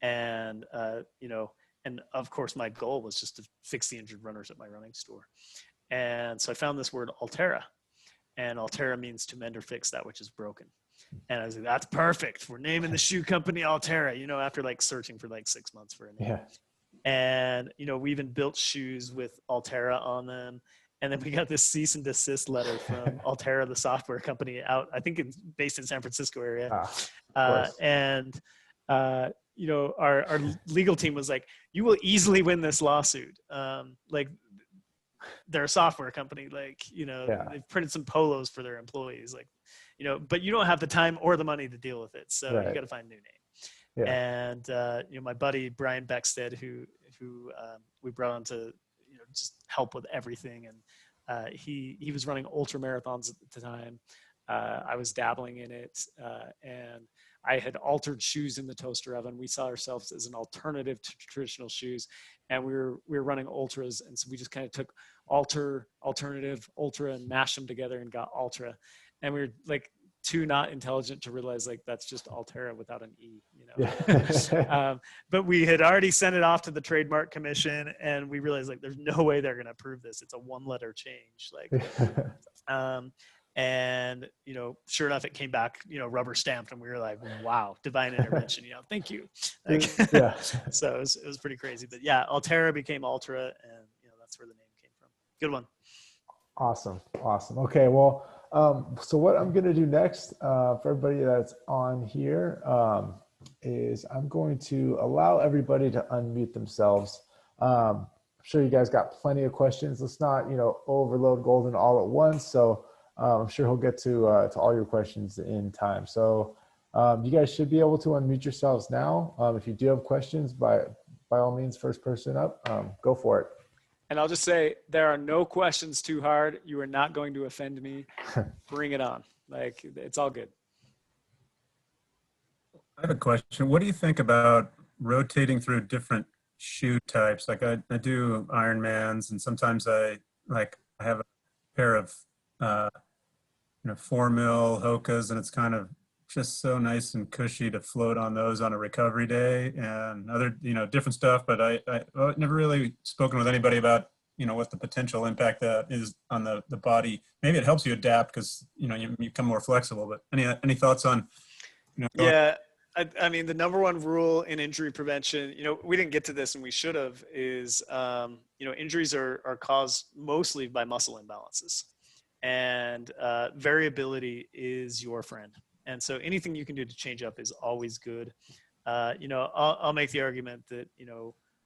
And, and of course my goal was just to fix the injured runners at my running store. And so I found this word Altera, and Altera means to mend or fix that which is broken. And I was like, that's perfect. We're naming the shoe company Altera, after like searching for like 6 months for a name. Yeah. And, we even built shoes with Altera on them. And then we got this cease and desist letter from Altera, the software company, out, I think it's based in San Francisco area. And our legal team was like, you will easily win this lawsuit. Like, they're a software company, like, they've printed some polos for their employees, like, but you don't have the time or the money to deal with it. So you got to find a new name. Yeah. And, my buddy, Brian Beckstead, who we brought on to, just help with everything. And he was running ultra marathons at the time. I was dabbling in it. And I had altered shoes in the toaster oven. We saw ourselves as an alternative to traditional shoes. And we were running ultras. And so we just kind of took alternative, ultra, and mashed them together and got Ultra. And we were like too not intelligent to realize, like, that's just Altera without an E, Yeah. but we had already sent it off to the trademark commission, and we realized, like, there's no way they're going to approve this. It's a 1-letter change. Like, and, sure enough, it came back, rubber stamped, and we were like, wow, divine intervention, thank you. Like, Yeah. So it was pretty crazy, but yeah, Altera became Ultra, and, that's where the name came from. Good one. Awesome. Okay. Well, so what I'm going to do next, for everybody that's on here, is I'm going to allow everybody to unmute themselves. I'm sure you guys got plenty of questions. Let's not, overload Golden all at once. So I'm sure he'll get to all your questions in time. So you guys should be able to unmute yourselves now. If you do have questions, by by all means, first person up, go for it. And I'll just say, there are no questions too hard. You are not going to offend me. Bring it on. Like, it's all good. I have a question. What do you think about rotating through different shoe types? Like I do Ironmans, and sometimes I have a pair of 4 mil Hokas, and it's kind of just so nice and cushy to float on those on a recovery day, and other different stuff. But I've never really spoken with anybody about what the potential impact that is on the body. Maybe it helps you adapt because you become more flexible. But any thoughts on Yeah. I mean, the number one rule in injury prevention, we didn't get to this and we should have, is, injuries are caused mostly by muscle imbalances, and variability is your friend. And so anything you can do to change up is always good. I'll make the argument that,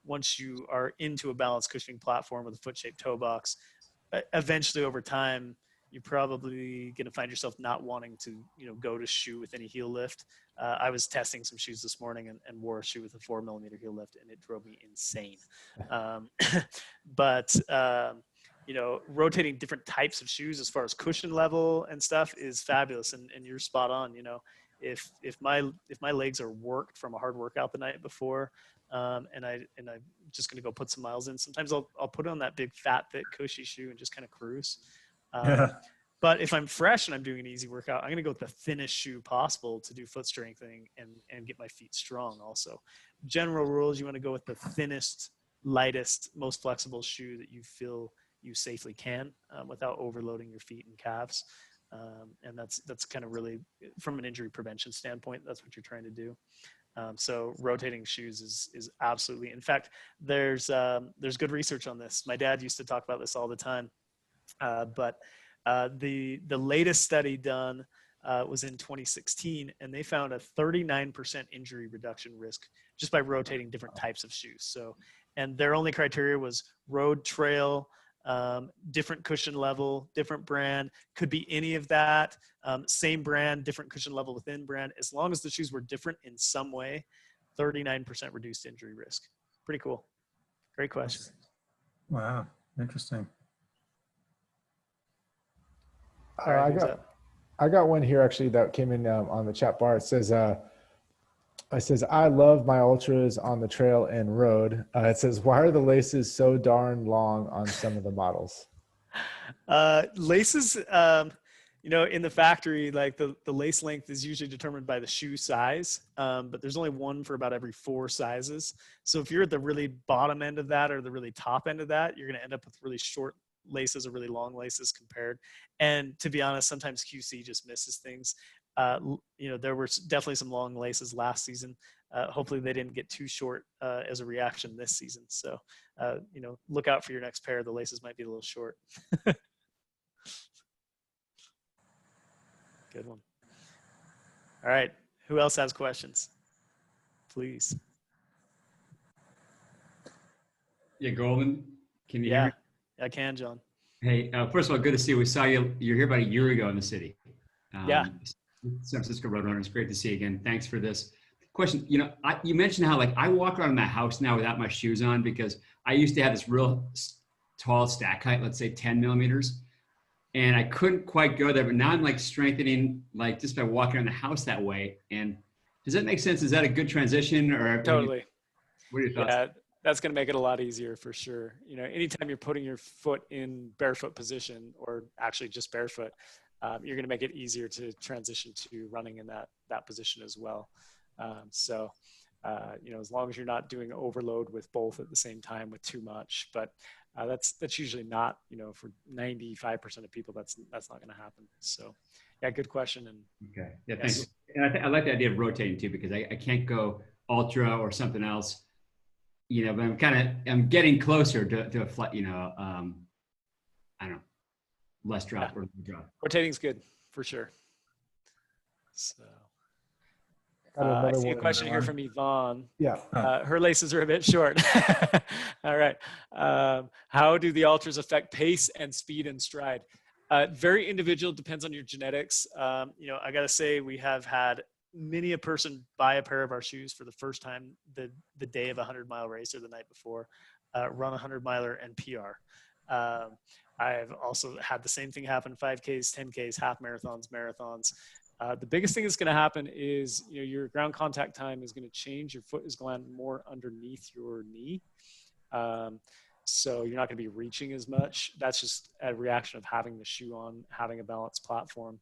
once you are into a balanced cushioning platform with a foot-shaped toe box, eventually over time, you're probably going to find yourself not wanting to, go to shoe with any heel lift. I was testing some shoes this morning and wore a shoe with a 4 millimeter heel lift, and it drove me insane. But rotating different types of shoes as far as cushion level and stuff is fabulous. And you're spot on. If my legs are worked from a hard workout the night before, and I'm just going to go put some miles in, sometimes I'll put on that big fat, thick, cushy shoe and just kind of cruise. But if I'm fresh and I'm doing an easy workout, I'm going to go with the thinnest shoe possible to do foot strengthening and get my feet strong also. General rules, you want to go with the thinnest, lightest, most flexible shoe that you feel you safely can, without overloading your feet and calves. And that's kind of really, from an injury prevention standpoint, that's what you're trying to do. So rotating shoes is absolutely, in fact, there's good research on this. My dad used to talk about this all the time. But the latest study done was in 2016, and they found a 39% injury reduction risk just by rotating different types of shoes. So, and their only criteria was road, trail, different cushion level, different brand, could be any of that, same brand, different cushion level within brand. As long as the shoes were different in some way, 39% reduced injury risk. Pretty cool. Great question. Wow, interesting. All right, I got one here actually that came in on the chat bar. It says, I love my ultras on the trail and road. It says, why are the laces so darn long on some of the models? Laces, in the factory, like the lace length is usually determined by the shoe size, but there's only one for about every 4 sizes. So if you're at the really bottom end of that or the really top end of that, you're going to end up with really short laces or really long laces compared. And to be honest, sometimes QC just misses things. There were definitely some long laces last season. Hopefully they didn't get too short as a reaction this season. So, look out for your next pair. The laces might be a little short. Good one. All right. Who else has questions? Please. Yeah, Golden, can you hear me? I can, John. Hey, first of all, good to see you. We saw you. You're here about a year ago in the city. San Francisco Roadrunner. It's great to see you again. Thanks for this question. You mentioned how I walk around my house now without my shoes on because I used to have this real tall stack height, let's say 10 millimeters, and I couldn't quite go there. But now I'm strengthening just by walking around the house that way. And does that make sense? Is that a good transition or Totally? What are your thoughts? Yeah, that's going to make it a lot easier for sure. Anytime you're putting your foot in barefoot position or actually just barefoot, you're going to make it easier to transition to running in that position as well. As long as you're not doing overload with both at the same time with too much, but that's usually not, for 95% of people, that's not going to happen. So yeah, good question. And okay. Yeah. Thanks. And I like the idea of rotating too, because I can't go ultra or something else, but I'm getting closer to a flat, I don't know, less drop or drop. Rotating's good for sure. So I see a question here from Yvonne. Yeah. Her laces are a bit short. All right. How do the ultras affect pace and speed and stride? Very individual, depends on your genetics. I got to say we have had many a person buy a pair of our shoes for the first time the day of a 100-mile race or the night before, run a 100-miler and PR. I've also had the same thing happen: 5Ks, 10Ks, half marathons, marathons. The biggest thing that's going to happen is, your ground contact time is going to change. Your foot is going to land more underneath your knee. So you're not going to be reaching as much. That's just a reaction of having the shoe on, having a balanced platform.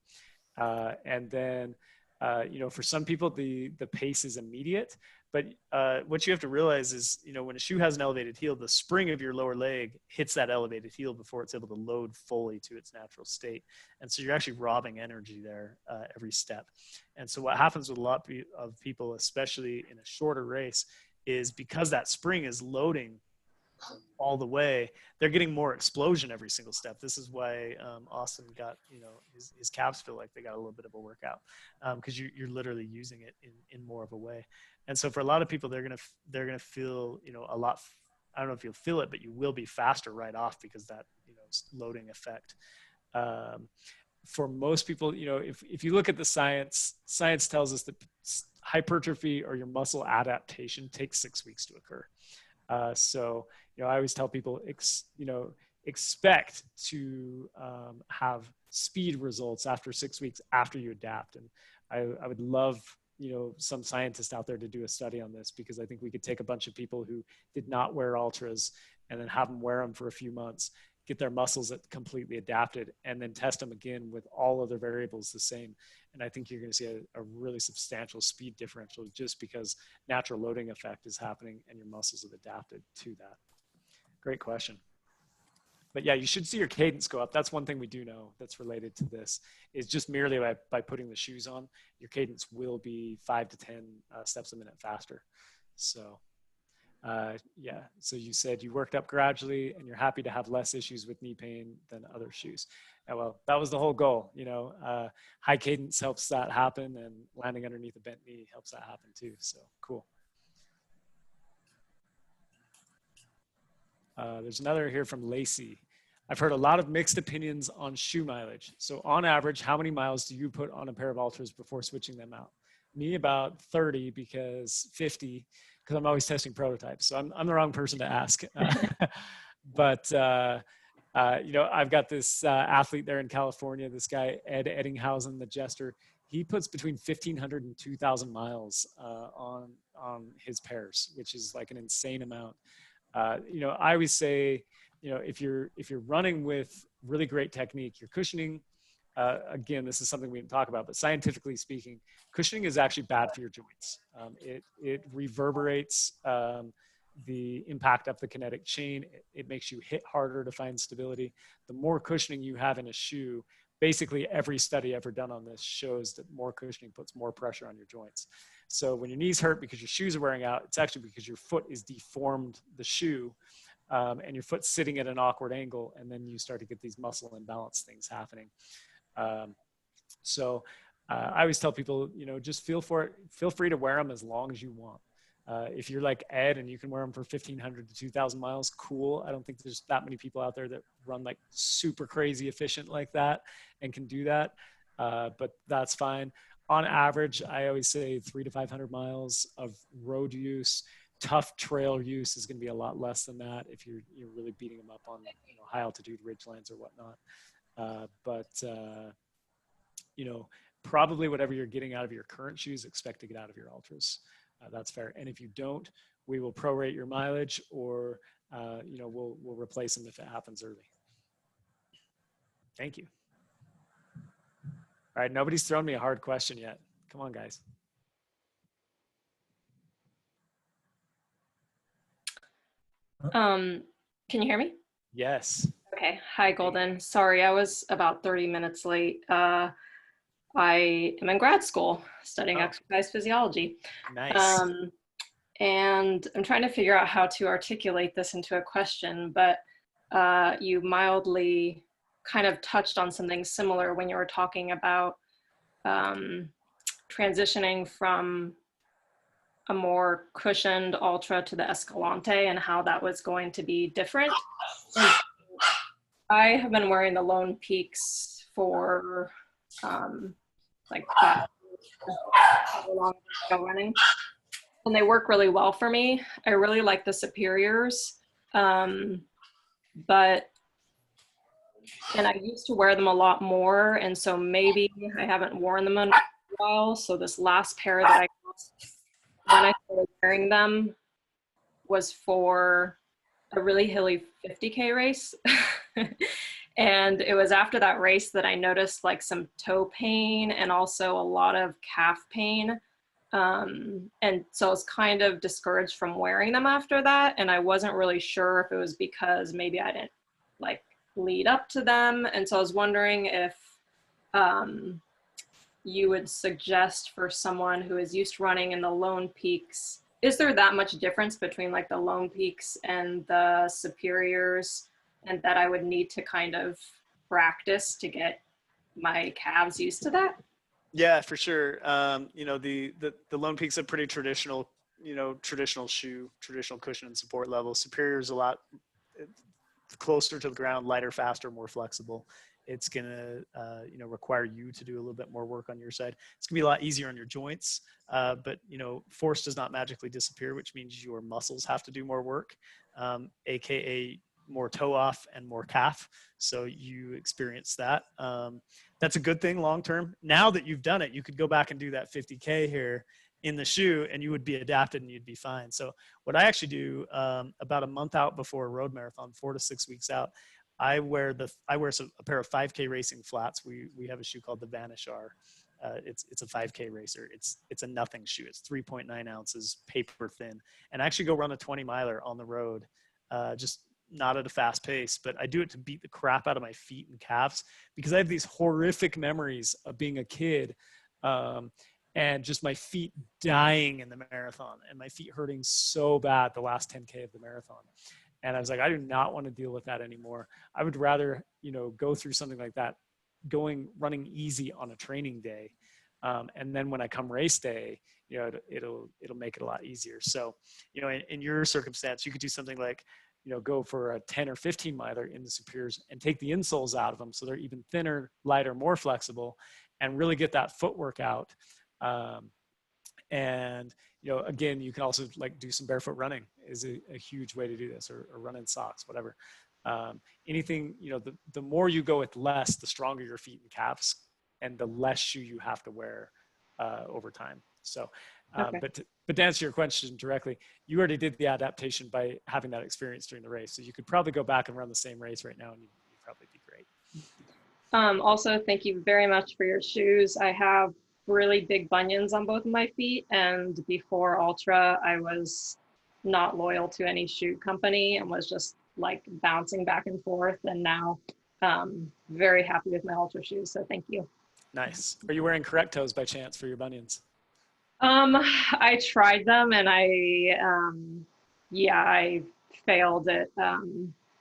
And then, for some people, the pace is immediate. But what you have to realize is, when a shoe has an elevated heel, the spring of your lower leg hits that elevated heel before it's able to load fully to its natural state. And so you're actually robbing energy there every step. And so what happens with a lot of people, especially in a shorter race, is because that spring is loading all the way, they're getting more explosion every single step. This is why Austin got, his calves feel like they got a little bit of a workout, because you're literally using it in more of a way. And so for a lot of people, they're gonna feel, a lot. I don't know if you'll feel it, but you will be faster right off because that loading effect. For most people, if you look at the science tells us that hypertrophy or your muscle adaptation takes 6 weeks to occur. So, I always tell people, expect to have speed results after 6 weeks after you adapt. And I would love, some scientist out there to do a study on this, because I think we could take a bunch of people who did not wear Ultras and then have them wear them for a few months, get their muscles completely adapted, and then test them again with all other variables the same. And I think you're going to see a really substantial speed differential, just because natural loading effect is happening and your muscles have adapted to that. Great question. But yeah, you should see your cadence go up. That's one thing we do know that's related to this, is just merely by putting the shoes on, your cadence will be 5 to 10 steps a minute faster. So yeah, so you said you worked up gradually and you're happy to have less issues with knee pain than other shoes. And well, that was the whole goal. High cadence helps that happen, and landing underneath a bent knee helps that happen too. So cool. There's another here from Lacey. I've heard a lot of mixed opinions on shoe mileage. So on average, how many miles do you put on a pair of Ultras before switching them out? Me, about 30, 50, because I'm always testing prototypes. So I'm the wrong person to ask. But I've got this athlete there in California, this guy, Ed Eddinghausen, the jester. He puts between 1,500 and 2,000 miles on his pairs, which is like an insane amount. I always say, if you're running with really great technique, your cushioning, again, this is something we didn't talk about, but scientifically speaking, cushioning is actually bad for your joints. It reverberates the impact up the kinetic chain. It makes you hit harder to find stability. The more cushioning you have in a shoe, basically every study ever done on this shows that more cushioning puts more pressure on your joints. So when your knees hurt because your shoes are wearing out, it's actually because your foot is deformed the shoe, and your foot's sitting at an awkward angle, and then you start to get these muscle imbalance things happening. So I always tell people, just feel free to wear them as long as you want. If you're like Ed and you can wear them for 1,500 to 2,000 miles, cool. I don't think there's that many people out there that run like super crazy efficient like that and can do that, but that's fine. On average, I always say 300 to 500 miles of road use. Tough trail use is going to be a lot less than that if you're really beating them up on high altitude ridgelines or whatnot. Probably whatever you're getting out of your current shoes, expect to get out of your Ultras. That's fair. And if you don't, we will prorate your mileage, or we'll replace them if it happens early. Thank you. All right, nobody's thrown me a hard question yet. Come on, guys. Can you hear me? Yes. Okay. Hi, Golden. Sorry, I was about 30 minutes late. I am in grad school studying exercise physiology. Nice. And I'm trying to figure out how to articulate this into a question, but you mildly kind of touched on something similar when you were talking about transitioning from a more cushioned Ultra to the Escalante and how that was going to be different. And I have been wearing the Lone Peaks for like how long I go running. And they work really well for me. I really like the Superiors. And I used to wear them a lot more, and so maybe I haven't worn them in a while. So this last pair that I got when I started wearing them was for a really hilly 50K race. And it was after that race that I noticed like some toe pain and also a lot of calf pain. And so I was kind of discouraged from wearing them after that. And I wasn't really sure if it was because maybe I didn't like lead up to them. And so I was wondering if you would suggest for someone who is used to running in the Lone Peaks, is there that much difference between like the Lone Peaks and the Superiors, and that I would need to kind of practice to get my calves used to that? Yeah, for sure. You know, the Lone Peak's a pretty traditional, you know, traditional shoe, traditional cushion and support level. Superior's a lot closer to the ground, lighter, faster, more flexible. It's gonna, you know, require you to do a little bit more work on your side. It's gonna be a lot easier on your joints, but you know, force does not magically disappear, which means your muscles have to do more work, AKA more toe off and more calf. So you experience that. That's a good thing long term. Now that you've done it, you could go back and do that 50K here in the shoe and you would be adapted and you'd be fine. So what I actually do about a month out before a road marathon, 4 to 6 weeks out, I wear a pair of 5K racing flats. We have a shoe called the Vanishar. It's a 5K racer. It's a nothing shoe. It's 3.9 ounces, paper thin, and I actually go run a 20 miler on the road, just not at a fast pace, but I do it to beat the crap out of my feet and calves because I have these horrific memories of being a kid, and just my feet dying in the marathon and my feet hurting so bad the last 10K of the marathon. And I was like, I do not want to deal with that anymore. I would rather, you know, go through something like that, running easy on a training day. And then when I come race day, you know, it'll make it a lot easier. So, you know, in your circumstance, you could do something like, you know, go for a 10 or 15 miler in the Superiors and take the insoles out of them so they're even thinner, lighter, more flexible, and really get that footwork out. And, you know, again, you can also like do some barefoot running is a huge way to do this, or run in socks, whatever. Anything, you know, the more you go with less, the stronger your feet and calves and the less shoe you have to wear over time. So, Okay. but to answer your question directly, you already did the adaptation by having that experience during the race. So you could probably go back and run the same race right now and you'd probably be great. Also, thank you very much for your shoes. I have really big bunions on both of my feet, and before Ultra, I was not loyal to any shoe company and was just like bouncing back and forth. And now, very happy with my Ultra shoes. So thank you. Nice. Are you wearing correct toes by chance for your bunions? I tried them and I failed at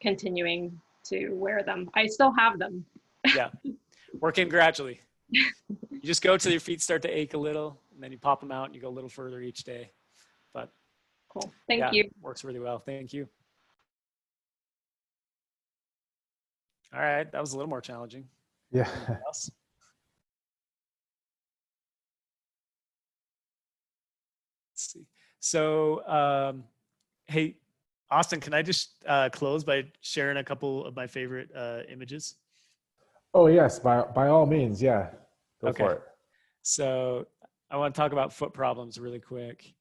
continuing to wear them. I still have them. Yeah, working gradually. You just go till your feet start to ache a little, and then you pop them out and you go a little further each day. But cool. Thank you. Works really well. Thank you. All right, that was a little more challenging. Yeah. Else? Let's see. So, hey, Austin, can I just close by sharing a couple of my favorite images? Oh yes, by all means, yeah. Go for it. So I want to talk about foot problems really quick.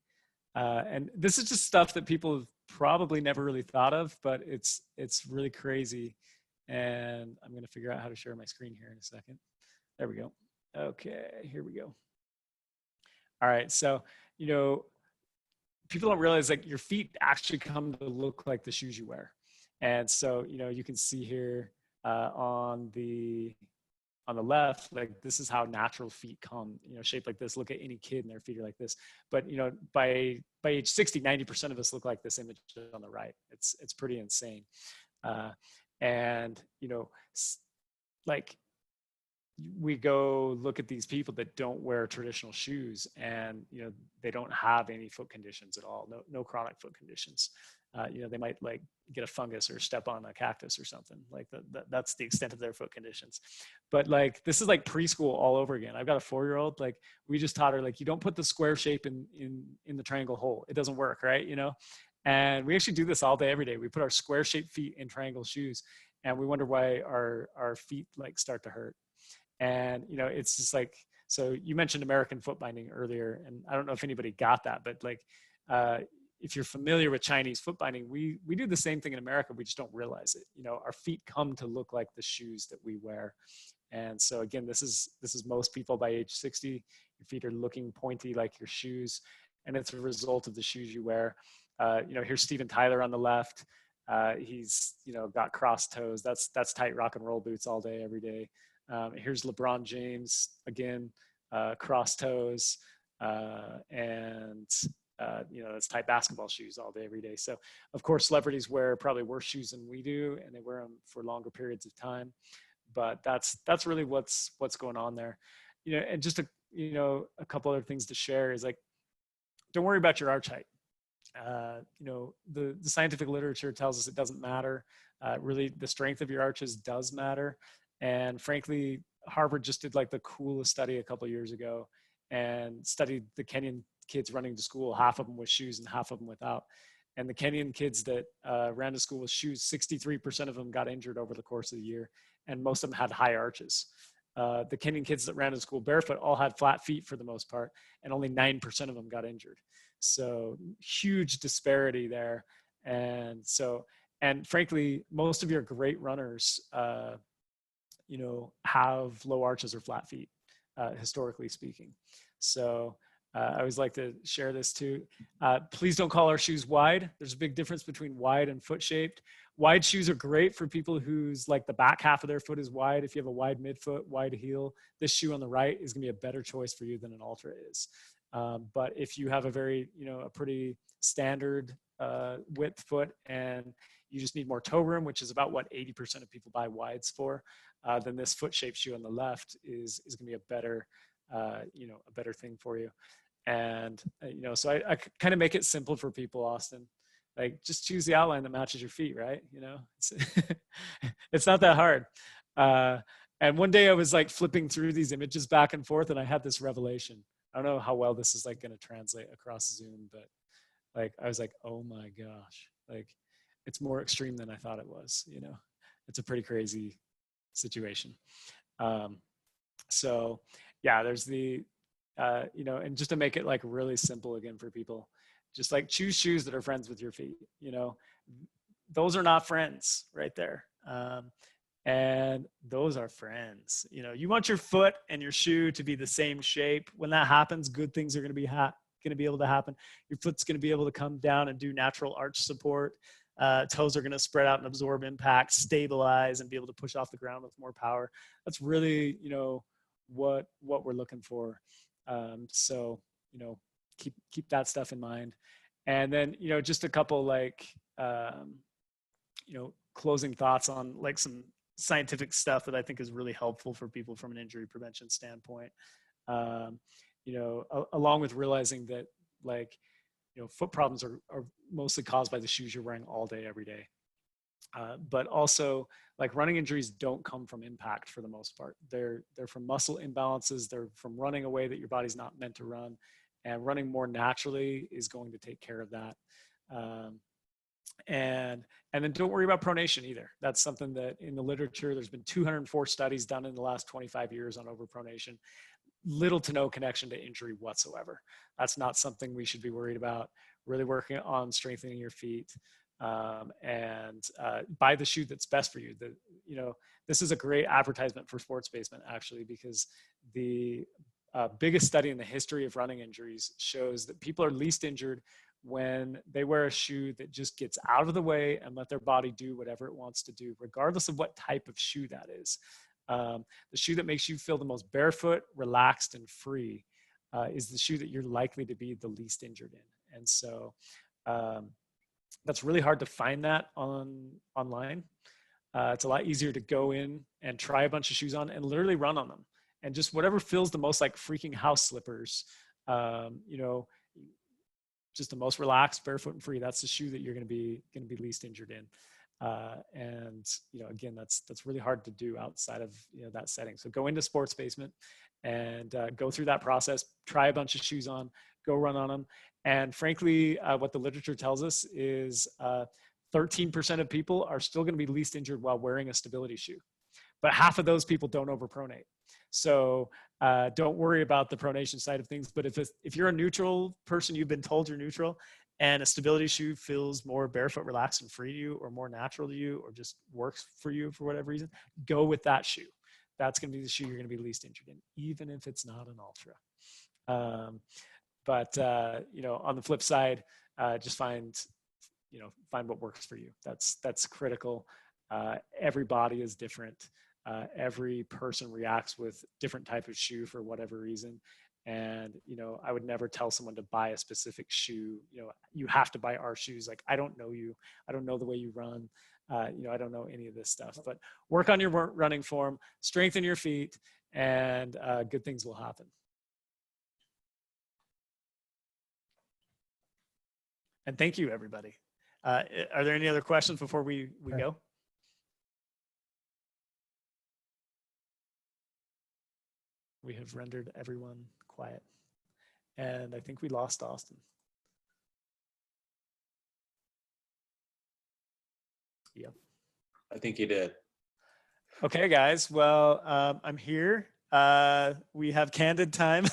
And this is just stuff that people have probably never really thought of, but it's really crazy. And I'm going to figure out how to share my screen here in a second. There we go. Okay, here we go. All right, so, you know, people don't realize like your feet actually come to look like the shoes you wear. And so, you know, you can see here on the left, like this is how natural feet come, you know, shaped like this. Look at any kid and their feet are like this. But, you know, by age 60, 90% of us look like this image on the right. It's pretty insane. And, you know, like we go look at these people that don't wear traditional shoes and, you know, they don't have any foot conditions at all. No chronic foot conditions. they might like get a fungus or step on a cactus or something. Like that's the extent of their foot conditions. But like, this is like preschool all over again. I've got a 4-year-old, like we just taught her, like, you don't put the square shape in the triangle hole. It doesn't work, right? And we actually do this all day, every day. We put our square shaped feet in triangle shoes, and we wonder why our feet like start to hurt. And, it's just like, so you mentioned American foot binding earlier, and I don't know if anybody got that, but like, if you're familiar with Chinese foot binding, we do the same thing in America. We just don't realize it. Our feet come to look like the shoes that we wear. And so again, this is most people by age 60. Your feet are looking pointy like your shoes, and it's a result of the shoes you wear. Here's Steven Tyler on the left. He's got crossed toes. That's tight rock and roll boots all day, every day. Here's LeBron James again, crossed toes, and it's tight basketball shoes all day, every day. So of course, celebrities wear probably worse shoes than we do, and they wear them for longer periods of time. But that's really what's going on there. And just a couple other things to share is, like, don't worry about your arch height. The scientific literature tells us it doesn't matter. Really, the strength of your arches does matter. And frankly, Harvard just did like the coolest study a couple of years ago and studied the Kenyan kids running to school, half of them with shoes and half of them without. And the Kenyan kids that ran to school with shoes, 63% of them got injured over the course of the year, and most of them had high arches. The Kenyan kids that ran to school barefoot all had flat feet for the most part, and only 9% of them got injured. So huge disparity there. And frankly, most of your great runners, have low arches or flat feet, historically speaking. So I always like to share this too. Please don't call our shoes wide. There's a big difference between wide and foot shaped. Wide shoes are great for people whose like the back half of their foot is wide. If you have a wide midfoot, wide heel, this shoe on the right is gonna be a better choice for you than an Altra is. But if you have a very, a pretty standard width foot and you just need more toe room, which is about what 80% of people buy wides for, then this foot shaped shoe on the left is gonna be a better, a better thing for you. And, so I kind of make it simple for people, Austin. Like, just choose the outline that matches your feet, right? It's not that hard. And one day I was like flipping through these images back and forth, and I had this revelation. I don't know how well this is like going to translate across Zoom, but like, I was like, oh my gosh, like, it's more extreme than I thought it was. It's a pretty crazy situation. So yeah, there's the, and just to make it like really simple again for people, just like choose shoes that are friends with your feet. Those are not friends right there. And those are friends. You want your foot and your shoe to be the same shape. When that happens, good things are going to be able to happen. Your foot's going to be able to come down and do natural arch support. Toes are going to spread out and absorb impact, stabilize, and be able to push off the ground with more power. That's really, what we're looking for. So, keep that stuff in mind. And then, just a couple like, closing thoughts on like some scientific stuff that I think is really helpful for people from an injury prevention standpoint. Along with realizing that like, foot problems are mostly caused by the shoes you're wearing all day, every day. But also like running injuries don't come from impact for the most part. They're from muscle imbalances. They're from running a way that your body's not meant to run, and running more naturally is going to take care of that. And then don't worry about pronation either. That's something that in the literature, there's been 204 studies done in the last 25 years on overpronation. Little to no connection to injury whatsoever. That's not something we should be worried about. Really working on strengthening your feet, and buy the shoe that's best for you. This is a great advertisement for Sports Basement, actually, because the biggest study in the history of running injuries shows that people are least injured when they wear a shoe that just gets out of the way and let their body do whatever it wants to do, regardless of what type of shoe that is. The shoe that makes you feel the most barefoot, relaxed, and free is the shoe that you're likely to be the least injured in. And so that's really hard to find that online. It's a lot easier to go in and try a bunch of shoes on and literally run on them. And just whatever feels the most like freaking house slippers, just the most relaxed, barefoot and free. That's the shoe that you're going to be least injured in. And again, that's really hard to do outside of that setting. So go into Sports Basement and go through that process. Try a bunch of shoes on. Go run on them. And frankly, what the literature tells us is 13% of people are still going to be least injured while wearing a stability shoe, but half of those people don't overpronate. So don't worry about the pronation side of things. But if you're a neutral person, you've been told you're neutral, and a stability shoe feels more barefoot, relaxed, and free to you, or more natural to you, or just works for you for whatever reason, go with that shoe. That's going to be the shoe you're going to be least injured in, even if it's not an Ultra. But on the flip side, just find what works for you. That's critical. Every body is different. Every person reacts with different type of shoe for whatever reason. And, I would never tell someone to buy a specific shoe. You have to buy our shoes. Like, I don't know you. I don't know the way you run. I don't know any of this stuff, but work on your running form, strengthen your feet, and good things will happen. And thank you, everybody. Are there any other questions before we go? We have rendered everyone quiet. And I think we lost Austin. Yep. I think you did. Okay, guys. Well, I'm here. We have candid time.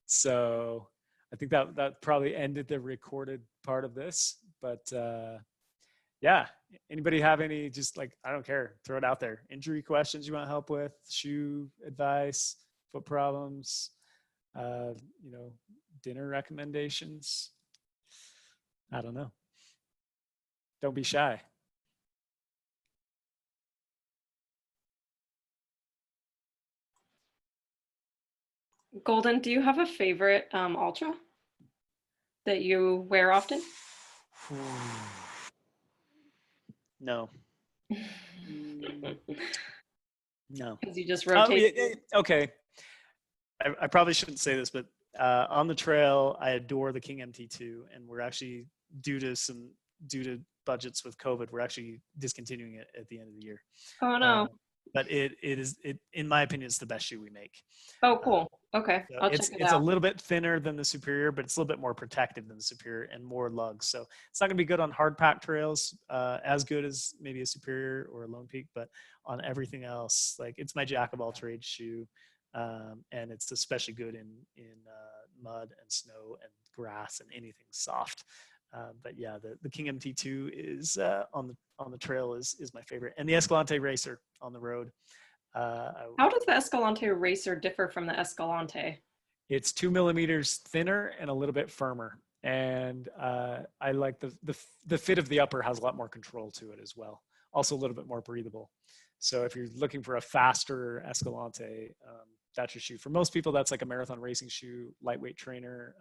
So I think that probably ended the recorded part of this. But yeah, anybody have any, just like, I don't care, throw it out there. Injury questions you want help with, shoe advice, foot problems, dinner recommendations. I don't know. Don't be shy. Golden, do you have a favorite Ultra that you wear often? No. No. Because you just rotate. Okay. I probably shouldn't say this, but on the trail, I adore the King MT2, and we're actually due to budgets with COVID, we're actually discontinuing it at the end of the year. Oh no. But it in my opinion, it's the best shoe we make. Oh, cool. Okay. So I'll check it it's out. a little bit thinner than the Superior, but it's a little bit more protective than the Superior and more lugs. So it's not going to be good on hard pack trails, as good as maybe a Superior or a Lone Peak, but on everything else, like, it's my jack of all trades shoe. And it's especially good in mud and snow and grass and anything soft. But yeah, the King MT2 is on the trail is my favorite, and the Escalante Racer on the road. How does the Escalante Racer differ from the Escalante? It's 2 millimeters thinner and a little bit firmer, and I like the fit of the upper has a lot more control to it as well. Also a little bit more breathable. So if you're looking for a faster Escalante, that's your shoe. For most people, that's like a marathon racing shoe, lightweight trainer,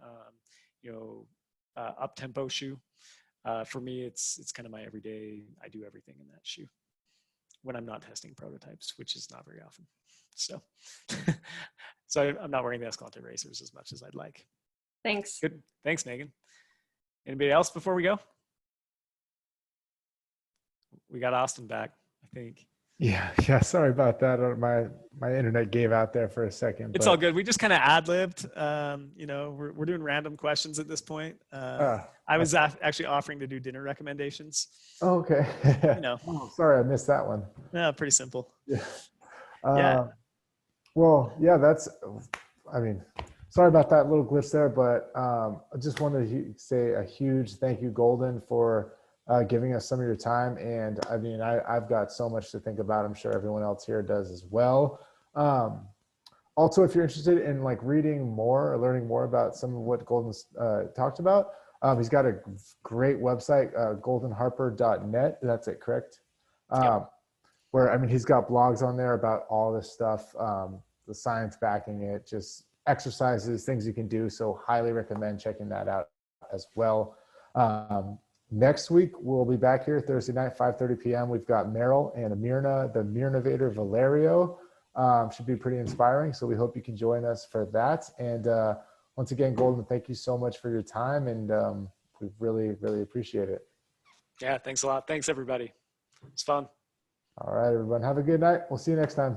up tempo shoe. For me, it's kind of my everyday. I do everything in that shoe when I'm not testing prototypes, which is not very often. So, so I'm not wearing the Escalante Racers as much as I'd like. Thanks. Good. Thanks, Megan. Anybody else before we go? We got Austin back, I think. Yeah. Sorry about that. My internet gave out there for a second. It's all good. We just kind of ad-libbed. We're doing random questions at this point. I was actually offering to do dinner recommendations. Oh, okay. Oh, sorry, I missed that one. Yeah, pretty simple. Yeah. Yeah. Well, yeah, sorry about that little glitch there, but I just wanted to say a huge thank you, Golden, for giving us some of your time. And I've got so much to think about. I'm sure everyone else here does as well. Also, if you're interested in reading more or learning more about some of what Golden's talked about, he's got a great website, goldenharper.net. That's it, correct? Yep. Where, he's got blogs on there about all this stuff, the science backing it, just exercises, things you can do. So highly recommend checking that out as well. Next week, we'll be back here Thursday night, 5:30 p.m. We've got Meryl and Amirna, the Mirnovator Valerio. Should be pretty inspiring. So we hope you can join us for that. And once again, Golden, thank you so much for your time, and we really, really appreciate it. Yeah, thanks a lot. Thanks, everybody. It's fun. All right, everyone. Have a good night. We'll see you next time.